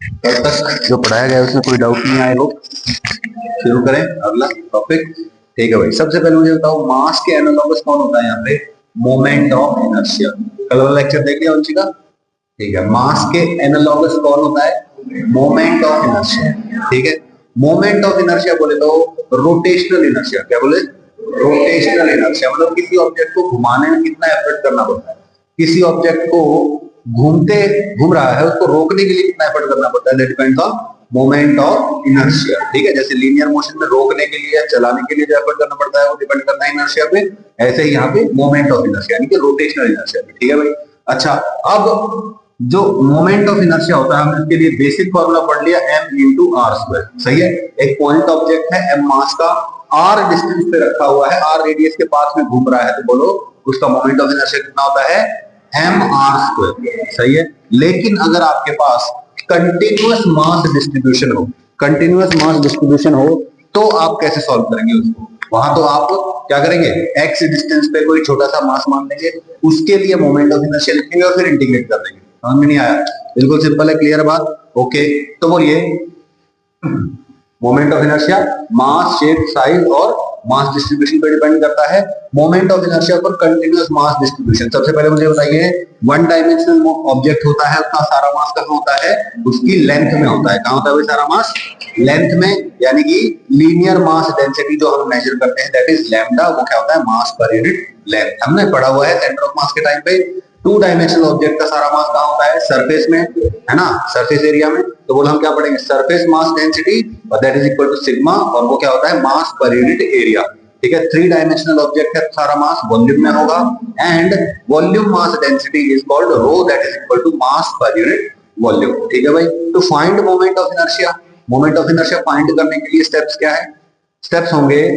कल तक जो पढ़ाया गया उसमें कोई डाउट नहीं आए लोग। शुरू करें अगला टॉपिक। ठीक है भाई, सबसे पहले मुझे बताओ मास के एनालॉगस कौन होता है यहाँ पे? Moment of inertia. कल वाला लेक्चर देख लिया उनकी का? ठीक है, मास के एनालॉगस कौन होता है? Moment of inertia. ठीक है, मोमेंट ऑफ इनर्शिया बोले तो रोटेशनल इनर्शिया। क्या बोले? रोटेशनल इनर्शिया मतलब किसी ऑब्जेक्ट को घुमाने में कितना एफर्ट करना पड़ता है। किसी ऑब्जेक्ट को घूम रहा है उसको रोकने के लिए कितना एफर्ट करना पड़ता है, that depends on moment of inertia. ठीक है, जैसे लीनियर मोशन में रोकने के लिए चलाने के लिए जो एफर्ट करना पड़ता है वो डिपेंड करता है इनर्शिया पे, ऐसे ही यहाँ पे मोमेंट ऑफ इनर्शिया यानी कि रोटेशनल इनर्शिया पे। ठीक है भाई। अच्छा, अब जो मोमेंट ऑफ इनर्शिया होता है हमने इसके लिए बेसिक फॉर्मूला पढ़ लिया, m इंटू आर स्क्वायर। सही है, एक पॉइंट ऑब्जेक्ट है m मास का, r डिस्टेंस पे रखा हुआ है, r रेडियस के पास में घूम रहा है, तो बोलो उसका मोमेंट ऑफ इनर्शिया कितना होता है? m r square. सही है, लेकिन अगर आपके पास कंटिन्यूअस मास डिस्ट्रीब्यूशन हो, कंटिन्यूअस मास डिस्ट्रीब्यूशन हो तो आप कैसे सॉल्व करेंगे उसको? वहां तो आप क्या करेंगे, x डिस्टेंस पे कोई छोटा सा मास मान लेंगे, उसके लिए मोमेंट ऑफ इनर्शिया लिखेंगे और फिर इंटीग्रेट कर देंगे। समझ में नहीं आया? बिल्कुल सिंपल है, क्लियर बात? ओके, तो बोलिए moment of inertia mass, shape, size और मास डिस्ट्रीब्यूशन पे डिपेंड करता है। मोमेंट ऑफ इनर्शिया पर कंटिन्यूअस मास डिस्ट्रीब्यूशन। सबसे पहले मुझे बताइए, वन डायमेंशनल ऑब्जेक्ट होता है, उसका सारा मास कहाँ होता है? उसकी लेंथ में होता है। कहाँ होता है भाई सारा मास? लेंथ में, यानी कि लीनियर मास डेंसिटी जो हम मेजर करते हैं दैट इज लैम्डा। वो क्या होता है? मास पर यूनिट लेंथ। हमने पढ़ा हुआ है सेंटर ऑफ मास के टाइम पे। टू डायमेंशनल ऑब्जेक्ट का सारा मास कहाँ होता है? सरफेस में, है ना, सरफेस एरिया में। तो बोलो हम क्या पढ़ेंगे? सरफेस मास डेंसिटी और that is equal to sigma, और वो क्या होता है? मास पर यूनिट एरिया। ठीक है, थ्री डायमेंशनल ऑब्जेक्ट है, सारा मास वॉल्यूम में होगा, and volume mass density is called rho, that is equal to mass पर यूनिट वॉल्यूम। ठीक है भाई, तो find moment of inertia. Moment of inertia find करने के लिए स्टेप्स क्या है? स्टेप्स होंगे,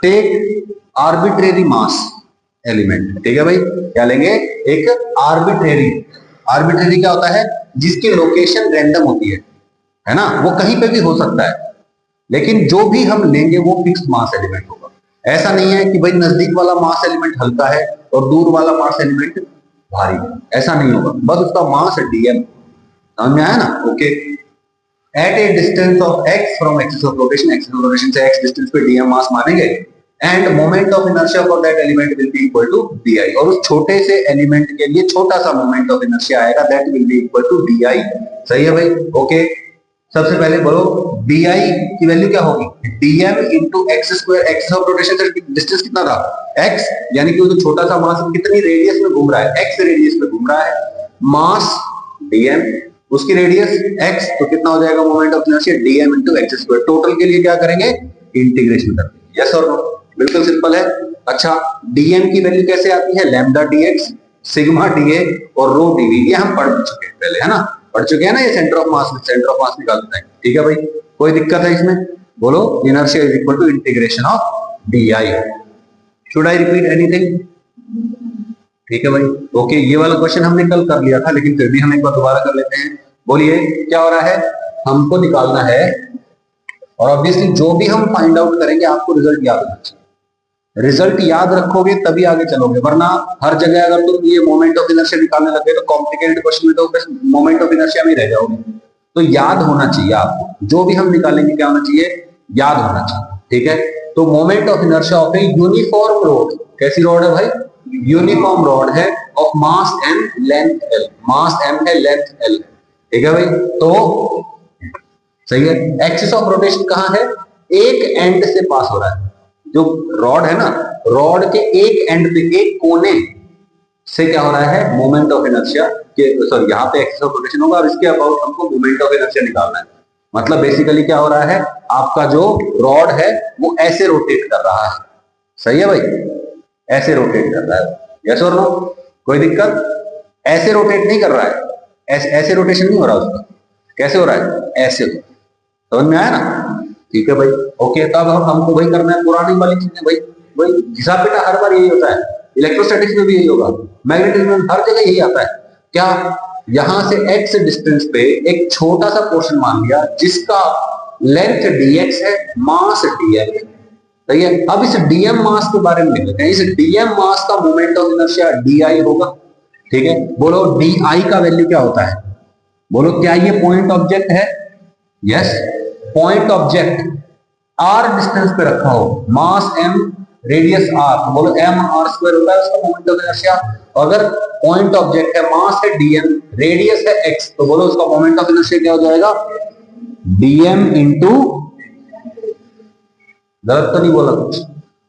टेक आर्बिट्रेरी मास एलिमेंट। ठीक है भाई, क्या लेंगे? एक आर्बिट्रेरी। आर्बिट्रेरी क्या होता है? जिसकी लोकेशन रैंडम होती है ना, वो कहीं पे भी हो सकता है, लेकिन जो भी हम लेंगे वो फिक्स्ड मास एलिमेंट होगा। ऐसा नहीं है कि भाई नजदीक वाला मास एलिमेंट हल्का है और दूर वाला मास एलिमेंट भारी है, ऐसा नहीं होगा, बस उसका मास डीएम। समझ में आया ना? Okay, at a distance of x from axis of rotation, axis of rotation से x डिस्टेंस पे dm मास मानेंगे, and moment of inertia for that element will be equal to di, और उस छोटे से एलिमेंट के लिए छोटा सा मोमेंट ऑफ इनर्शिया आएगा, that will be equal to di। सही है भाई? ओके, सबसे पहले बोलो di की वैल्यू क्या होगी? dm into x square. Axis of rotation से डिस्टेंस कितना था? x, यानी कि वो जो छोटा सा मास कितनी रेडियस में घूम रहा है? x रेडियस में घूम रहा है, मास dm, उसकी रेडियस x, तो कितना हो जाएगा moment of inertia? dm into x square. Total के लिए क्या करेंगे? इंटीग्रेशन करेंगे। यस और नो? बिल्कुल सिंपल है। अच्छा, dm की वैल्यू कैसे आती है? लैम्डा dx, सिग्मा dA और रो dV। ये हम पढ़ चुके हैं पहले, है ना, पढ़ चुके हैं ना, ये centre of mass, centre of mass निकाल देते हैं। ठीक है भाई, कोई दिक्कत है इसमें? बोलो inertia is equal to integration of di। Should I repeat anything? ठीक है भाई, ओके, ये वाला क्वेश्चन हमने कल कर लिया था, लेकिन फिर भी हम एक बार दोबारा कर लेते हैं। बोलिए क्या हो रहा है? हमको निकालना है, और ऑब्वियसली जो भी हम फाइंड आउट करेंगे आपको रिजल्ट याद रखना चाहिए। रिजल्ट याद रखोगे तभी आगे चलोगे, वरना हर जगह अगर तुम ये मोमेंट ऑफ इनर्शिया निकालने लगे तो कॉम्प्लिकेटेड क्वेश्चन में तो बस मोमेंट ऑफ इनर्शिया में रह जाओगे। तो याद होना चाहिए आपको, जो भी हम निकालेंगे क्या होना चाहिए? याद होना चाहिए। ठीक है, तो moment of inertia of a uniform road. कैसी रोड है भाई? यूनिफॉर्म रॉड है, of mass m length l। Mass m है, लेंथ l। ठीक है भाई, तो सही है। एक्सिस ऑफ रोटेशन कहां है? एक एंड से पास हो रहा है, जो रॉड है ना, रॉड के एक एंड पे, एक कोने से क्या हो रहा है? मोमेंट ऑफ इनर्शिया के, सॉरी यहाँ पे एक्सिस ऑफ रोटेशन होगा और इसके अबाउट हमको मोमेंट ऑफ इनर्शिया निकालना है। मतलब बेसिकली क्या हो रहा है? आपका जो रॉड है वो ऐसे रोटेट कर रहा है। सही है भाई, ऐसे रोटेट कर रहा है। यस और नो? कोई दिक्कत? ऐसे रोटेट नहीं कर रहा है, ऐसे रोटेशन नहीं हो रहा उसका। कैसे हो रहा है? ऐसे हो। समझ में आया ना? ठीक है भाई, ओके, तो अब हमको वही करना है, पुरानी वाली चीजें भाई, वही घिसा पिटा हर बार यही होता है। इलेक्ट्रोस्टैटिक्स में भी यही होगा, मैग्नेटिज्म में हर जगह यही आता है। क्या? यहां से x डिस्टेंस पे एक छोटा सा पोर्शन मान लिया जिसका लेंथ dx है, मास dm है। सही है, अब इस dm मास के बारे में लिख लेते हैं। इस dm मास का मोमेंट ऑफ इनर्शिया di होगा। ठीक है, बोलो di का वैल्यू क्या होता है? बोलो क्या ये पॉइंट ऑब्जेक्ट है? Yes, point object r distance पे रखा हो, मास m, रेडियस r, तो बोलो m r स्क्वायर होता है उसका मोमेंट ऑफ इनर्शिया। अगर पॉइंट ऑब्जेक्ट है, मास है dm, रेडियस है x, तो बोलो उसका मोमेंट ऑफ इनर्शिया क्या हो जाएगा? dm इंटू, गलत तो नहीं बोला कुछ?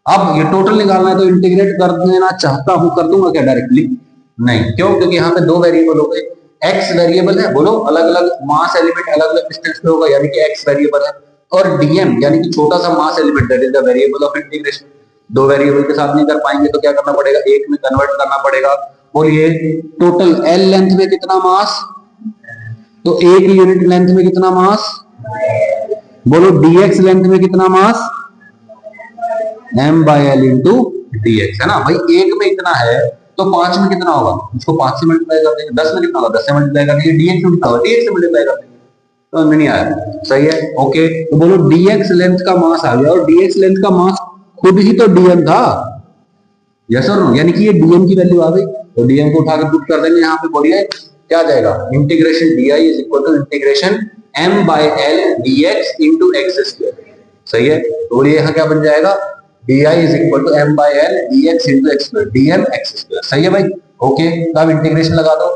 अब ये टोटल निकालना है तो इंटीग्रेट कर देना चाहता हूं, कर दूंगा क्या डायरेक्टली? नहीं, क्यों? क्योंकि यहाँ पे दो वेरिएबल हो गए, x वेरिएबल है, बोलो अलग अलग मास एलिमेंट अलग अलग डिस्टेंस पे होगा, यानी कि x वेरिएबल है, और dm यानी कि छोटा सा mass element, that is the variable of integration. दो वेरिएबल के साथ नहीं कर पाएंगे तो क्या करना पड़ेगा? एक में कन्वर्ट करना पड़ेगा। बोलिए टोटल l लेंथ में कितना मास, तो एक यूनिट लेंथ में कितना मास, बोलो dx लेंथ में कितना मास, m by L into dx, है ना भाई। एक में इतना है तो 5 में कितना होगा, उसको 5 से मल्टीप्लाई कर देंगे, 10 में कितना होगा, 10 से मल्टीप्लाई कर देंगे, dx में कितना होगा, dx से मल्टीप्लाई कर देंगे, तो में नहीं आया, सही है, ओके। तो बोलो dx लेंथ का मास आ गया, और dx लेंथ का मास खुद ही तो dm था, यस और नो, यानी कि ये dm की वैल्यू आ गई, तो dm को उठाकर पुट कर देंगे यहाँ पे। बोलिए क्या आ जाएगा? Integration di is equal to integration m by l dx into x square, सही है। तो बोलिए यहाँ क्या बन जाएगा? di is equal to m by l dx into x square, dm x square, सही है भाई, ओके। तो अब इंटीग्रेशन लगा दो,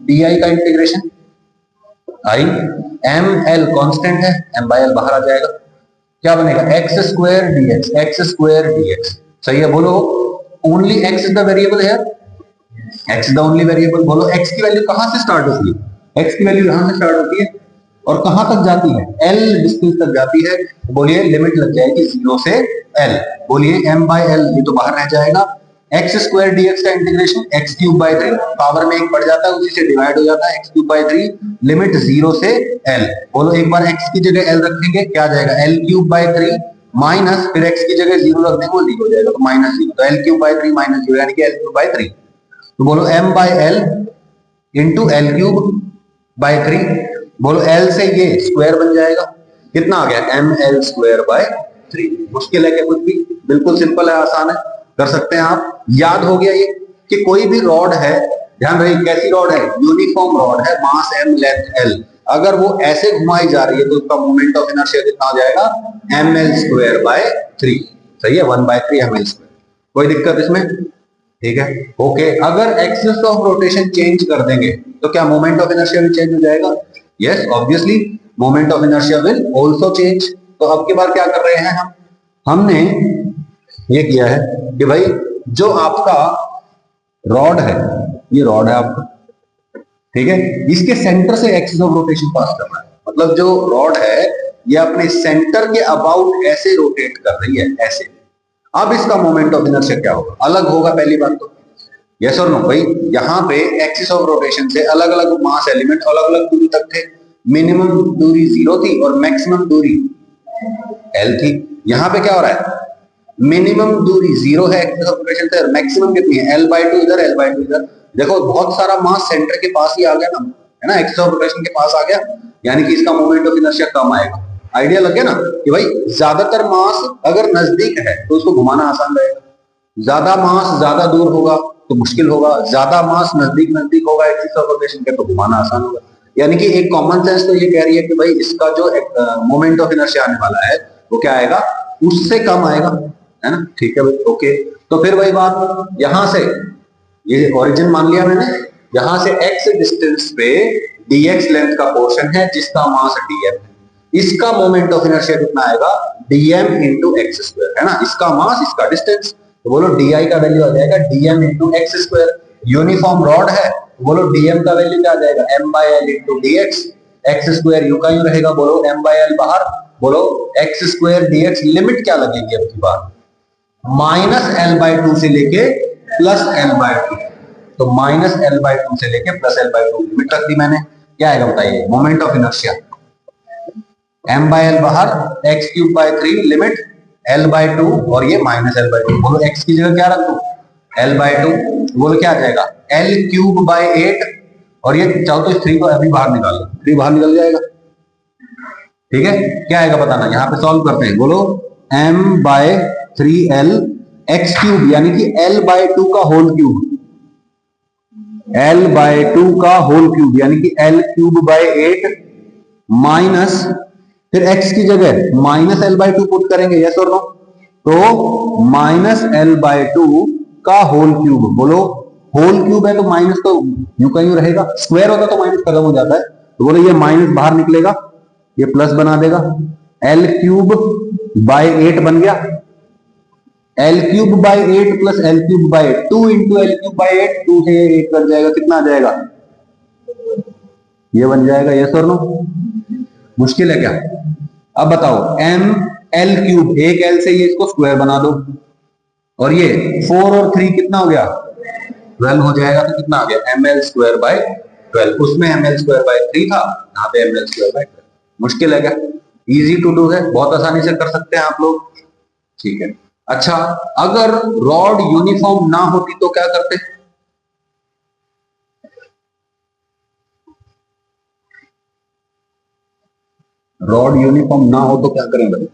di का इंटीग्रेशन आई, m l कांस्टेंट है, m बाय l बाहर आ जाएगा, क्या बनेगा? X square dx, x square dx, सही है। बोलो only x is the variable है, x is the only variable. बोलो x की वैल्यू कहां से स्टार्ट होती है? x की वैल्यू यहां से स्टार्ट होती है और कहां तक जाती है? l डिस्टेंस तक जाती है। तो बोलिए लिमिट लग जाएगी 0 से l। बोलिए m बाय l, ये तो बाहर रह जाएगा, एक्स स्क्वायर dx का integration x cube by 3, power में एक बढ़ जाता है, उसी से डिवाइड हो जाता है, x क्यूब बाय 3, लिमिट 0 से l। बोलो एक बार x की जगह l रखेंगे, क्या आ जाएगा? l क्यूब बाय 3 माइनस, फिर x की जगह 0 रख देंगे, वो 0 हो जाएगा, तो माइनस 0, तो l क्यूब बाय 3 माइनस 0 यानी कि l क्यूब बाय 3। तो बोलो m by l into l cube by 3, बोलो l से ये स्क्वायर बन जाएगा, कितना आ गया? m l square by 3। मुश्किल है क्या कुछ भी? बिल्कुल सिंपल है, आसान है, कर सकते हैं आप। याद हो गया ये कि कोई भी रॉड है, ध्यान रखिए कैसी रॉड है, यूनिफॉर्म रॉड है, मास m लेंथ l, अगर वो ऐसे घुमाई जा रही है तो उसका मोमेंट ऑफ इनर्शिया कितना हो जाएगा? ml स्क्वायर बाय 3, सही है, 1/3 ml स्क्वायर। कोई दिक्कत इसमें? ठीक है, ओके। अगर एक्सिस ऑफ रोटेशन चेंज कर देंगे तो क्या मोमेंट ऑफ इनर्शिया भी चेंज हो जाएगा? Yes, obviously moment of inertia will also change. तो अब की बार क्या कर रहे हैं हमने ये किया है कि भाई जो आपका रॉड है, ये रॉड है आपका, ठीक है, इसके सेंटर से एक्सिस ऑफ रोटेशन पास कर रहा है, मतलब जो रॉड है ये अपने सेंटर के अबाउट ऐसे रोटेट कर रही है, ऐसे। अब इसका मोमेंट ऑफ इनर्शिया क्या होगा? अलग होगा, पहली बात तो, यस और नो भाई। यहाँ पे एक्सिस ऑफ रोटेशन से अलग अलग मास एलिमेंट अलग अलग दूरी तक थे, मिनिमम दूरी 0 थी और मैक्सिमम दूरी l थी। यहाँ पे क्या हो रहा है? मिनिमम दूरी 0 है एक्सिस ऑफ रोटेशन से, और मैक्सिमम कितनी है? l/2 इधर, l/2 इधर। देखो बहुत सारा मास सेंटर के पास ही आ गया ना, है ना, एक्सिस ऑफ रोटेशन के पास आ गया, यानी कि इसका मोमेंट ऑफ इनर्शिया कम आएगा। आइडिया लग गया ना कि भाई ज्यादातर मास अगर नजदीक है तो उसको घुमाना आसान रहेगा, ज्यादा मास ज्यादा दूर होगा तो मुश्किल होगा, ज्यादा मास नजदीक नजदीक होगा एक्सिस ऑफ रोटेशन के तो घुमाना आसान होगा। यानी कि एक कॉमन सेंस तो ये कह रही है कि भाई इसका जो मोमेंट ऑफ इनर्शिया आने वाला है वो क्या आएगा? उससे कम आएगा, है ना, ठीक है भाई, ओके। तो फिर वही बात, यहां से ये ओरिजिन मान लिया मैंने, यहां से x डिस्टेंस पे dx लेंथ का पोर्शन है जिसका मास dm है, इसका मोमेंट ऑफ इनर्शिया कितना आएगा? dm इंटू एक्स स्क्वायर, है ना, इसका मास इसका डिस्टेंस, तो बोलो di का वैल्यू आ जाएगा dm into x square. Uniform rod है तो बोलो dm का वैल्यू क्या आ जाएगा? m by l into dx, x square u का यू रहेगा, बोलो m बाय l बाहर, बोलो एक्स स्क्वायर dx, लिमिट क्या लगेगी अब की बार? माइनस l/2 से लेके प्लस l/2, तो माइनस l/2 से लेके प्लस l/2 लिमिट रख दी मैंने। क्या आएगा बताइए? Moment of inertia m by l बाहर, x cube by 3 limit l/2 और ये माइनस l/2। बोलो x की जगह क्या रख दूं? l/2, बोलो क्या आ जाएगा? l क्यूब बाय 8, और ये चाहो तो 3 को अभी बाहर निकाल लो, 3 बाहर निकल जाएगा, ठीक है। क्या आएगा बताना, यहाँ पे सॉल्व करते हैं। बोलो m bye 3l x cube, यानी कि l/2 का होल क्यूब, L/2 का होल क्यूब यानी कि L³/8 माइनस, फिर x की जगह -L/2 पुट करेंगे, यस और नो? तो -L/2 का होल क्यूब, बोलो होल क्यूब है तो माइनस तो यूं का यूं रहेगा, स्क्वायर होता तो माइनस खत्म हो जाता है, तो बोलो ये माइनस बाहर निकलेगा, ये प्लस बना देगा, L³/8 बन गया, L³/8 plus L³/8, 2 into L³/8, 2 से 8 कट जाएगा, कितना आ जाएगा? ये बन जाएगा, यस और नो? मुश्किल है क्या? अब बताओ, ML³, एक L से ये इसको स्क्वायर बना दो, और ये 4 और 3 कितना हो गया? 12 हो जाएगा, तो कितना आ गया? ML²/12, उसमें ML²/3 था, यहाँ पे ML²/12। मुश्किल है क्या? इजी टू डू है, बहुत आसानी से कर सकते हैं आप लोग, ठीक है। अच्छा, अगर रॉड यूनिफॉर्म ना होती तो क्या करते? रॉड यूनिफॉर्म ना हो तो क्या करें भाई?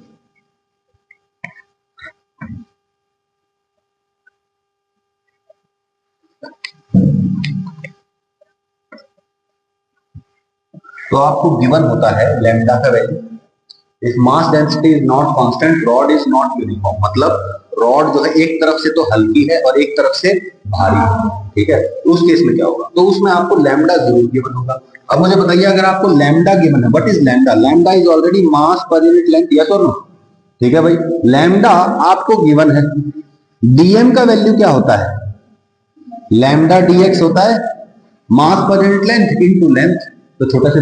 तो आपको गिवन होता है लैम्डा का value, if mass density is not constant, rod is not uniform, मतलब रॉड जो है एक तरफ से तो हल्की है और एक तरफ से भारी है, ठीक है। तो उस केस में क्या होगा? तो उसमें आपको लैम्डा जरूर गिवन होगा। अब मुझे बताइए, अगर आपको लैम्डा गिवन है, what is lambda? Lambda is already mass per unit length, yes और नो? ठीक है भाई, लैम्डा आपको गिवन है। डीएम का वैल्यू क्या होता है? लैम्डा डीएक्स होता है मास per unit length into length, तो छोटा से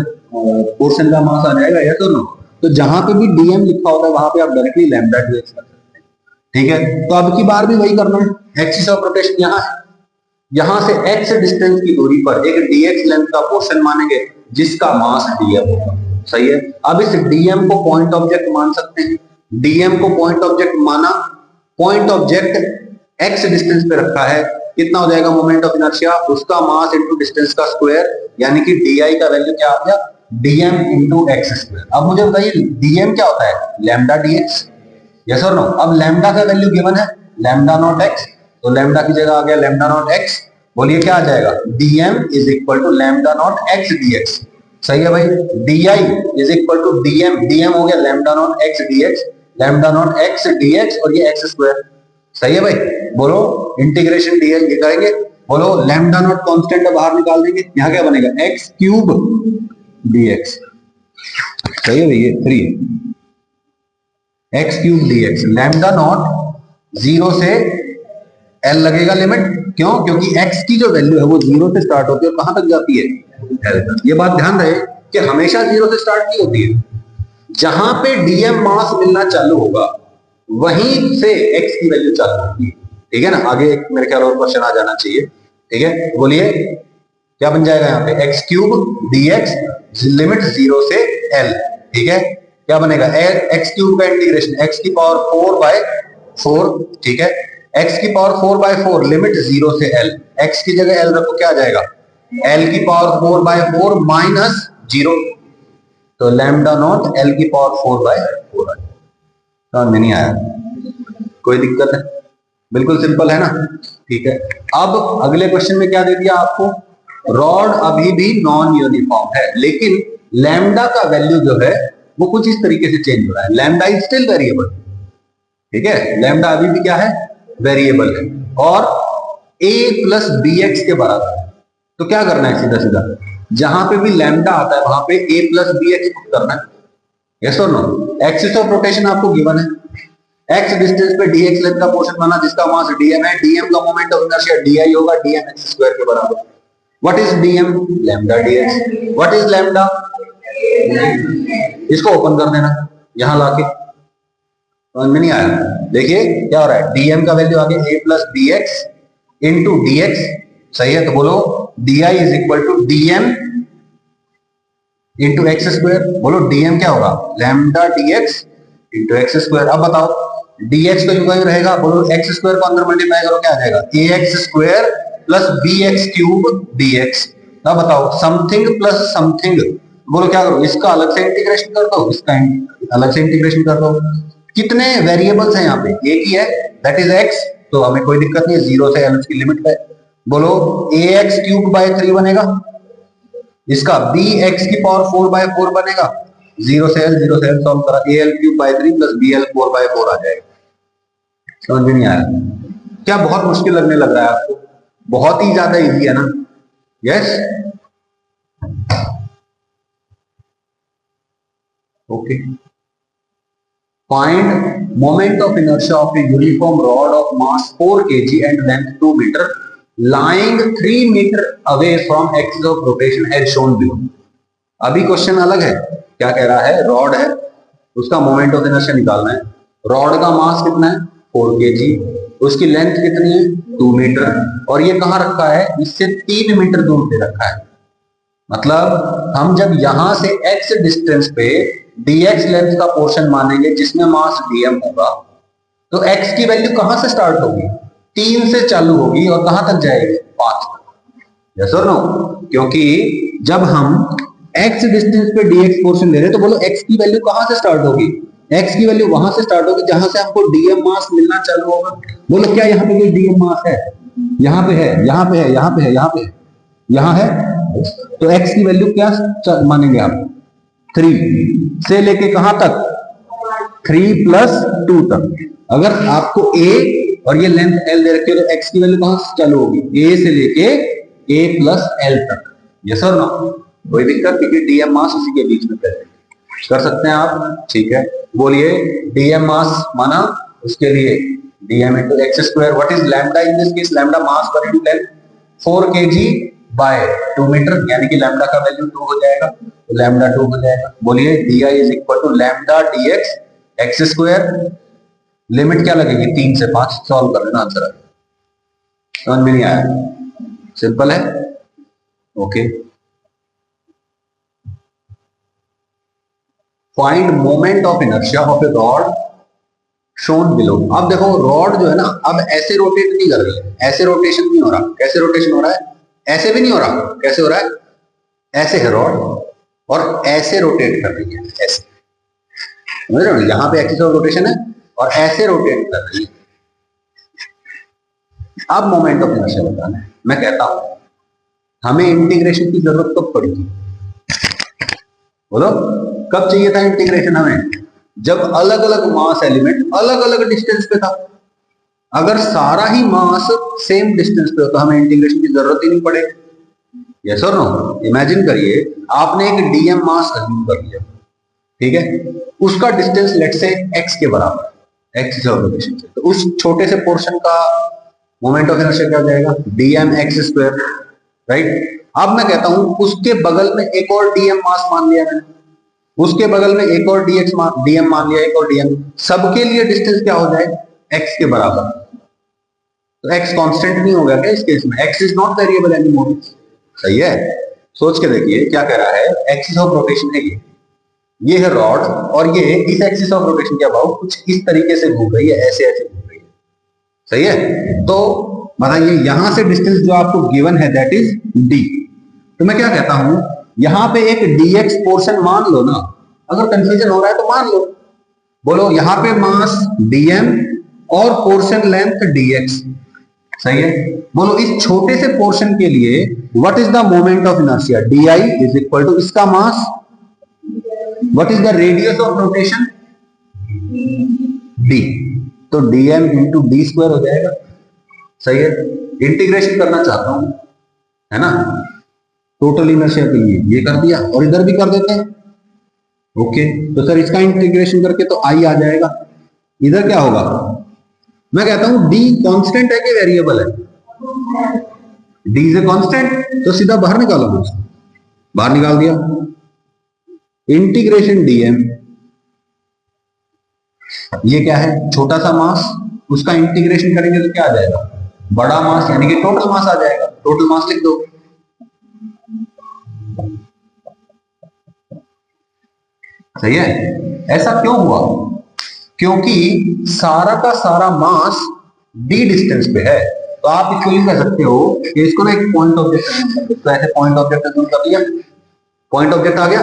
पोर्शन का मास आ जाएगा, यस और नो? तो जहां पे भी डीएम लिखा होता है वहां पे आप डायरेक्टली लैम्डा डीएक्स कर सकते हैं, ठीक है। तो अब की बार भी वही करना है, एक्सिस ऑफ रोटेशन यहां है, यहां से x डिस्टेंस की दूरी पर एक dx लेंथ का पोर्शन मानेंगे जिसका मास dm होगा, सही है। अब इस dm को पॉइंट ऑब्जेक्ट मान सकते हैं, dm को पॉइंट ऑब्जेक्ट माना, पॉइंट ऑब्जेक्ट x डिस्टेंस पे रखा है, कितना हो जाएगा मोमेंट ऑफ इनर्शिया? उसका मास इनटू डिस्टेंस का स्क्वायर, यानी कि di का वैल्यू क्या आ गया? dm into x square. अब मुझे बताइए dm क्या होता है? लैम्डा dx, यस और नो? अब लैम्डा का वैल्यू गिवन है लैम्डा नॉट एक्स, तो लैम्डा की जगह आ गया लैम्डा नॉट एक्स, बोलिए क्या आ जाएगा? dm is equal to lambda not x dx, सही है भाई। di is equal to dm हो गया lambda not x dx, lambda not x dx और ये एक्स स्क्वायर, सही है भाई। बोलो इंटीग्रेशन dl ये करेंगे, बोलो लैम्डा नॉट कांस्टेंट बाहर निकाल देंगे, यहाँ क्या बनेगा? x³ dx, सही है भाई, ये 3 x³ dx, लैम्डा नॉट 0 से l लगेगा लिमिट, क्यों? क्योंकि x की जो वैल्यू है वो 0 से स्टार्ट होती है और कहां तक जाती है? l तक। ये बात ध्यान रहे कि हमेशा 0 से स्टार्ट नहीं होती है, जहां पे dm मास मिलना चालू होगा वहीं से x की वैल्यू चालू होगी, ठीक है ना। आगे एक मेरे ख्याल और क्वेश्चन आ जाना चाहिए, ठीक है। बोलिए क्या बन जाएगा यहाँ पे? x³ dx लिमिट 0 से l, ठीक है। क्या बनेगा? x³ का इंटीग्रेशन x की पावर 4/4, ठीक है, x की पावर 4/4 लिमिट 0 से l, x की जगह l रखो, क्या आ जाएगा? l की पावर 4/4 माइनस 0, तो लैम्डा नॉट l की पावर 4/4 आ जाएगा। समझ में नहीं आया? कोई दिक्कत है? बिल्कुल सिंपल है ना, ठीक है। अब अगले क्वेश्चन में क्या दे दिया आपको? रॉड अभी भी नॉन यूनिफॉर्म है, लेकिन लैम्डा का वैल्यू जो है वो कुछ इस तरीके से चेंज हो रहा है, लैम्डा इज स्टिल वेरिएबल, ठीक है। लैम्डा अभी भी क्या है? वेरिएबल है, और a प्लस bx के बराबर है। तो क्या करना है? सीधा सीधा जहां पे भी लैम्डा आता है वहां पे a प्लस bx पुट करना है, यस और नो? एक्सिस ऑफ रोटेशन आपको गिवन है, x डिस्टेंस पे dx लेंथ का पोर्शन बना जिसका मास dm है, dm का मोमेंट ऑफ इनर्शिया di होगा, dm x स्क्वायर के बराबर। What is dm? Lambda dx। What is lambda? इसको ओपन कर देना यहां लाके, समझ में नहीं आया? देखिए क्या हो रहा है, dm का वैल्यू आ गया a plus bx into dx, सही है। तो बोलो di is equal to dm into x square, बोलो dm क्या होगा? Lambda dx into x square. अब बताओ dx तो यूं रहेगा, बोलो x स्क्वायर को अंदर मल्टीप्लाई करो, क्या आ जाएगा? ax square plus bx³ dx। अब बताओ समथिंग प्लस समथिंग, बोलो क्या करो? इसका अलग से इंटीग्रेशन कर दो, इसका अलग से इंटीग्रेशन कर दो। कितने वेरिएबल्स हैं यहाँ पे? एक ही है, दैट इज x, तो हमें कोई दिक्कत नहीं है, 0 से l की लिमिट है। बोलो ax क्यूब बाय 3 बनेगा, इसका bx की पावर 4 बाय 4 बनेगा, जीरो से एल सॉल्व करा, al cube by 3 plus bl 4 by 4 आ जाएगा। समझ में नहीं आया क्या? बहुत मुश्किल लगने लग रहा है आपको? बहुत ही ज्यादा इजी है ना? Yes, okay. Find moment of inertia of a uniform rod of mass 4 kg and length 2 meter lying 3 meter away from axis of rotation as shown below। अभी क्वेश्चन अलग है, क्या कह रहा है? रॉड है, उसका मोमेंट ऑफ इनर्शिया निकालना है। रॉड का मास कितना है? 4 kg, उसकी लेंथ कितनी है? 2 मीटर, और ये कहाँ रखा है? इससे 3 मीटर दूर पे रखा है। मतलब हम जब यहां से x डिस्टेंस पे dx लेंथ का पोर्शन मानेंगे जिसमें मास dm होगा, तो x की वैल्यू कहां से स्टार्ट होगी? 3 से चालू होगी और कहां तक जाएगी? 5 तक। यस और नो? क्योंकि जब हम x डिस्टेंस पे dx पोर्शन ले रहे हैं तो बोलो x की वैल्यू कहां से स्टार्ट होगी? x की वैल्यू वहां से स्टार्ट होगी जहां से हमको dm मास मिलना चालू होगा। बोलो क्या यहाँ पे कोई dm मास है? यहाँ पे है, यहाँ पे है, यहाँ पे है, यहाँ पे है, यहाँ है। तो x की वैल्यू क्या मानेंगे आप? 3 से लेके कहां तक? 3 प्लस 2 तक। अगर आपको a और ये लेंथ l दे रखी है तो x की वैल्यू कहां से चालू होगी? a से लेके a प्लस l तक। यस और नो? कोई दिक्कत? क्योंकि dm मास उसी के बीच में प्रेजेंट कर सकते हैं आप। ठीक है, बोलिए dm मास माना, उसके लिए dm into x square. What is lambda in this case? Lambda mass पर into length, 4 kg by 2 metre, यानी कि लैम्डा का वैल्यू 2 हो जाएगा, तो लैम्डा 2 हो जाएगा। बोलिए d i is equal to lambda d x x square. Limit क्या लगेगी? 3 से 5। सॉल्व कर लेना, आंसर आ जाएगा। समझ में नहीं आया? सिंपल है, okay. Find moment of inertia of A rod shown below. अब देखो रॉड जो है ना, अब ऐसे रोटेट नहीं कर रही है, ऐसे रोटेशन नहीं हो रहा। कैसे रोटेशन हो रहा है? ऐसे भी नहीं हो रहा। कैसे हो रहा है? ऐसे है रॉड और ऐसे रोटेट कर रही है, ऐसे। समझ रहे हो? यहाँ पे एक्सिस ऑफ रोटेशन है और ऐसे रोटेट कर रही है। अब मोमेंट ऑफ इनर्शिया बताना है। मैं कहता हूं हमें इंटीग्रेशन की जरूरत कब पड़ेगी? बोलो कब चाहिए था इंटीग्रेशन हमें? जब अलग अलग मास एलिमेंट अलग अलग डिस्टेंस पे था। अगर सारा ही मास सेम डिस्टेंस पे हो तो हमें इंटीग्रेशन की जरूरत ही नहीं पड़ेगी। यस और नो? इमेजिन करिए आपने एक डीएम मास अज्यूम कर लिया, ठीक है, उसका डिस्टेंस लेट से x के बराबर, एक्सिस ऑफ रोटेशन से, तो उस छोटे से पोर्शन का मोमेंट ऑफ इनर्शिया क्या हो जाएगा? DM x square, right. अब मैं कहता हूं उसके बगल में एक और डीएम मास मान लिया मैंने, उसके बगल में एक और डीएम मान लिया, एक और डीएम, सबके लिए डिस्टेंस क्या हो जाए? x के बराबर। तो x कांस्टेंट नहीं होगा क्या इस केस में? x is not variable any more. सही है? सोच के देखिए क्या कह रहा है। एक्सिस ऑफ रोटेशन है ये है रॉड, और ये इस एक्सिस ऑफ रोटेशन के अबाउट कुछ इस तरीके से घूम रही है, ऐसे ऐसे घूम रही है। सही है? तो बताइए यहां से डिस्टेंस जो आपको गिवन है दैट इज d। तो मैं क्या कहता हूं, यहां पे एक dx पोर्शन मान लो ना। अगर कंफ्यूजन हो रहा है तो मान लो। बोलो यहां पे मास dm और पोर्शन लेंथ dx। सही है? बोलो इस छोटे से पोर्शन के लिए what is the moment of inertia? di is equal to इसका mass, what is the radius of rotation? d। तो dm इंटू डी स्क्वायर हो जाएगा। सही है? इंटीग्रेशन करना चाहता हूं, है ना, टोटल इनर्शिया के लिए ये कर दिया और इधर भी कर देते हैं। ओके, तो सर इसका इंटीग्रेशन करके तो आई आ जाएगा। इधर क्या होगा? मैं कहता हूं डी कांस्टेंट है कि वेरिएबल है? डी इज ए कांस्टेंट, तो सीधा बाहर निकालो, बाहर निकाल दिया। इंटीग्रेशन डीएम, ये क्या है? छोटा सा मास, उसका इंटीग्रेशन करेंगे तो क्या आ जाएगा? बड़ा मास, यानी कि टोटल मास आ जाएगा। टोटल मास लिख दो। सही है? ऐसा क्यों हुआ? क्योंकि सारा का सारा मास d डिस्टेंस पे है। तो आप इक्वली कह सकते हो कि इसको ना एक पॉइंट ऑब्जेक्ट, तो ऐसे पॉइंट ऑब्जेक्ट अज्यूम कर लिया, पॉइंट ऑब्जेक्ट आ गया।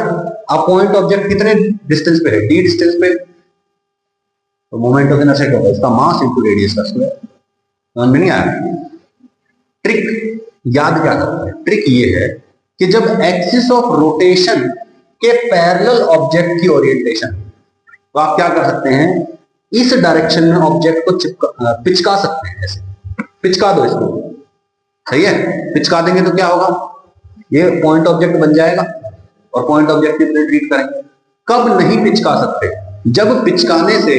अब पॉइंट ऑब्जेक्ट कितने डिस्टेंस पे है? d डिस्टेंस पे। तो मोमेंट ऑफ इनर्शिया क्या होगा? इसका मास इनटू रेडियस का स्क्वायर। समझ में नहीं आया? ट्रिक याद क्या करते हैं? ट्रिक ये है कि जब एक्सिस ऑफ रोटेशन के पैरेलल ऑब्जेक्ट की ओरिएंटेशन, तो आप क्या कर सकते हैं, इस डायरेक्शन में ऑब्जेक्ट को पिचका सकते हैं। ऐसे पिचका दो इसको, सही है। पिचका देंगे तो क्या होगा, ये पॉइंट ऑब्जेक्ट बन जाएगा और पॉइंट ऑब्जेक्ट की तरह ट्रीट करेंगे। कब नहीं पिचका सकते? जब पिचकाने से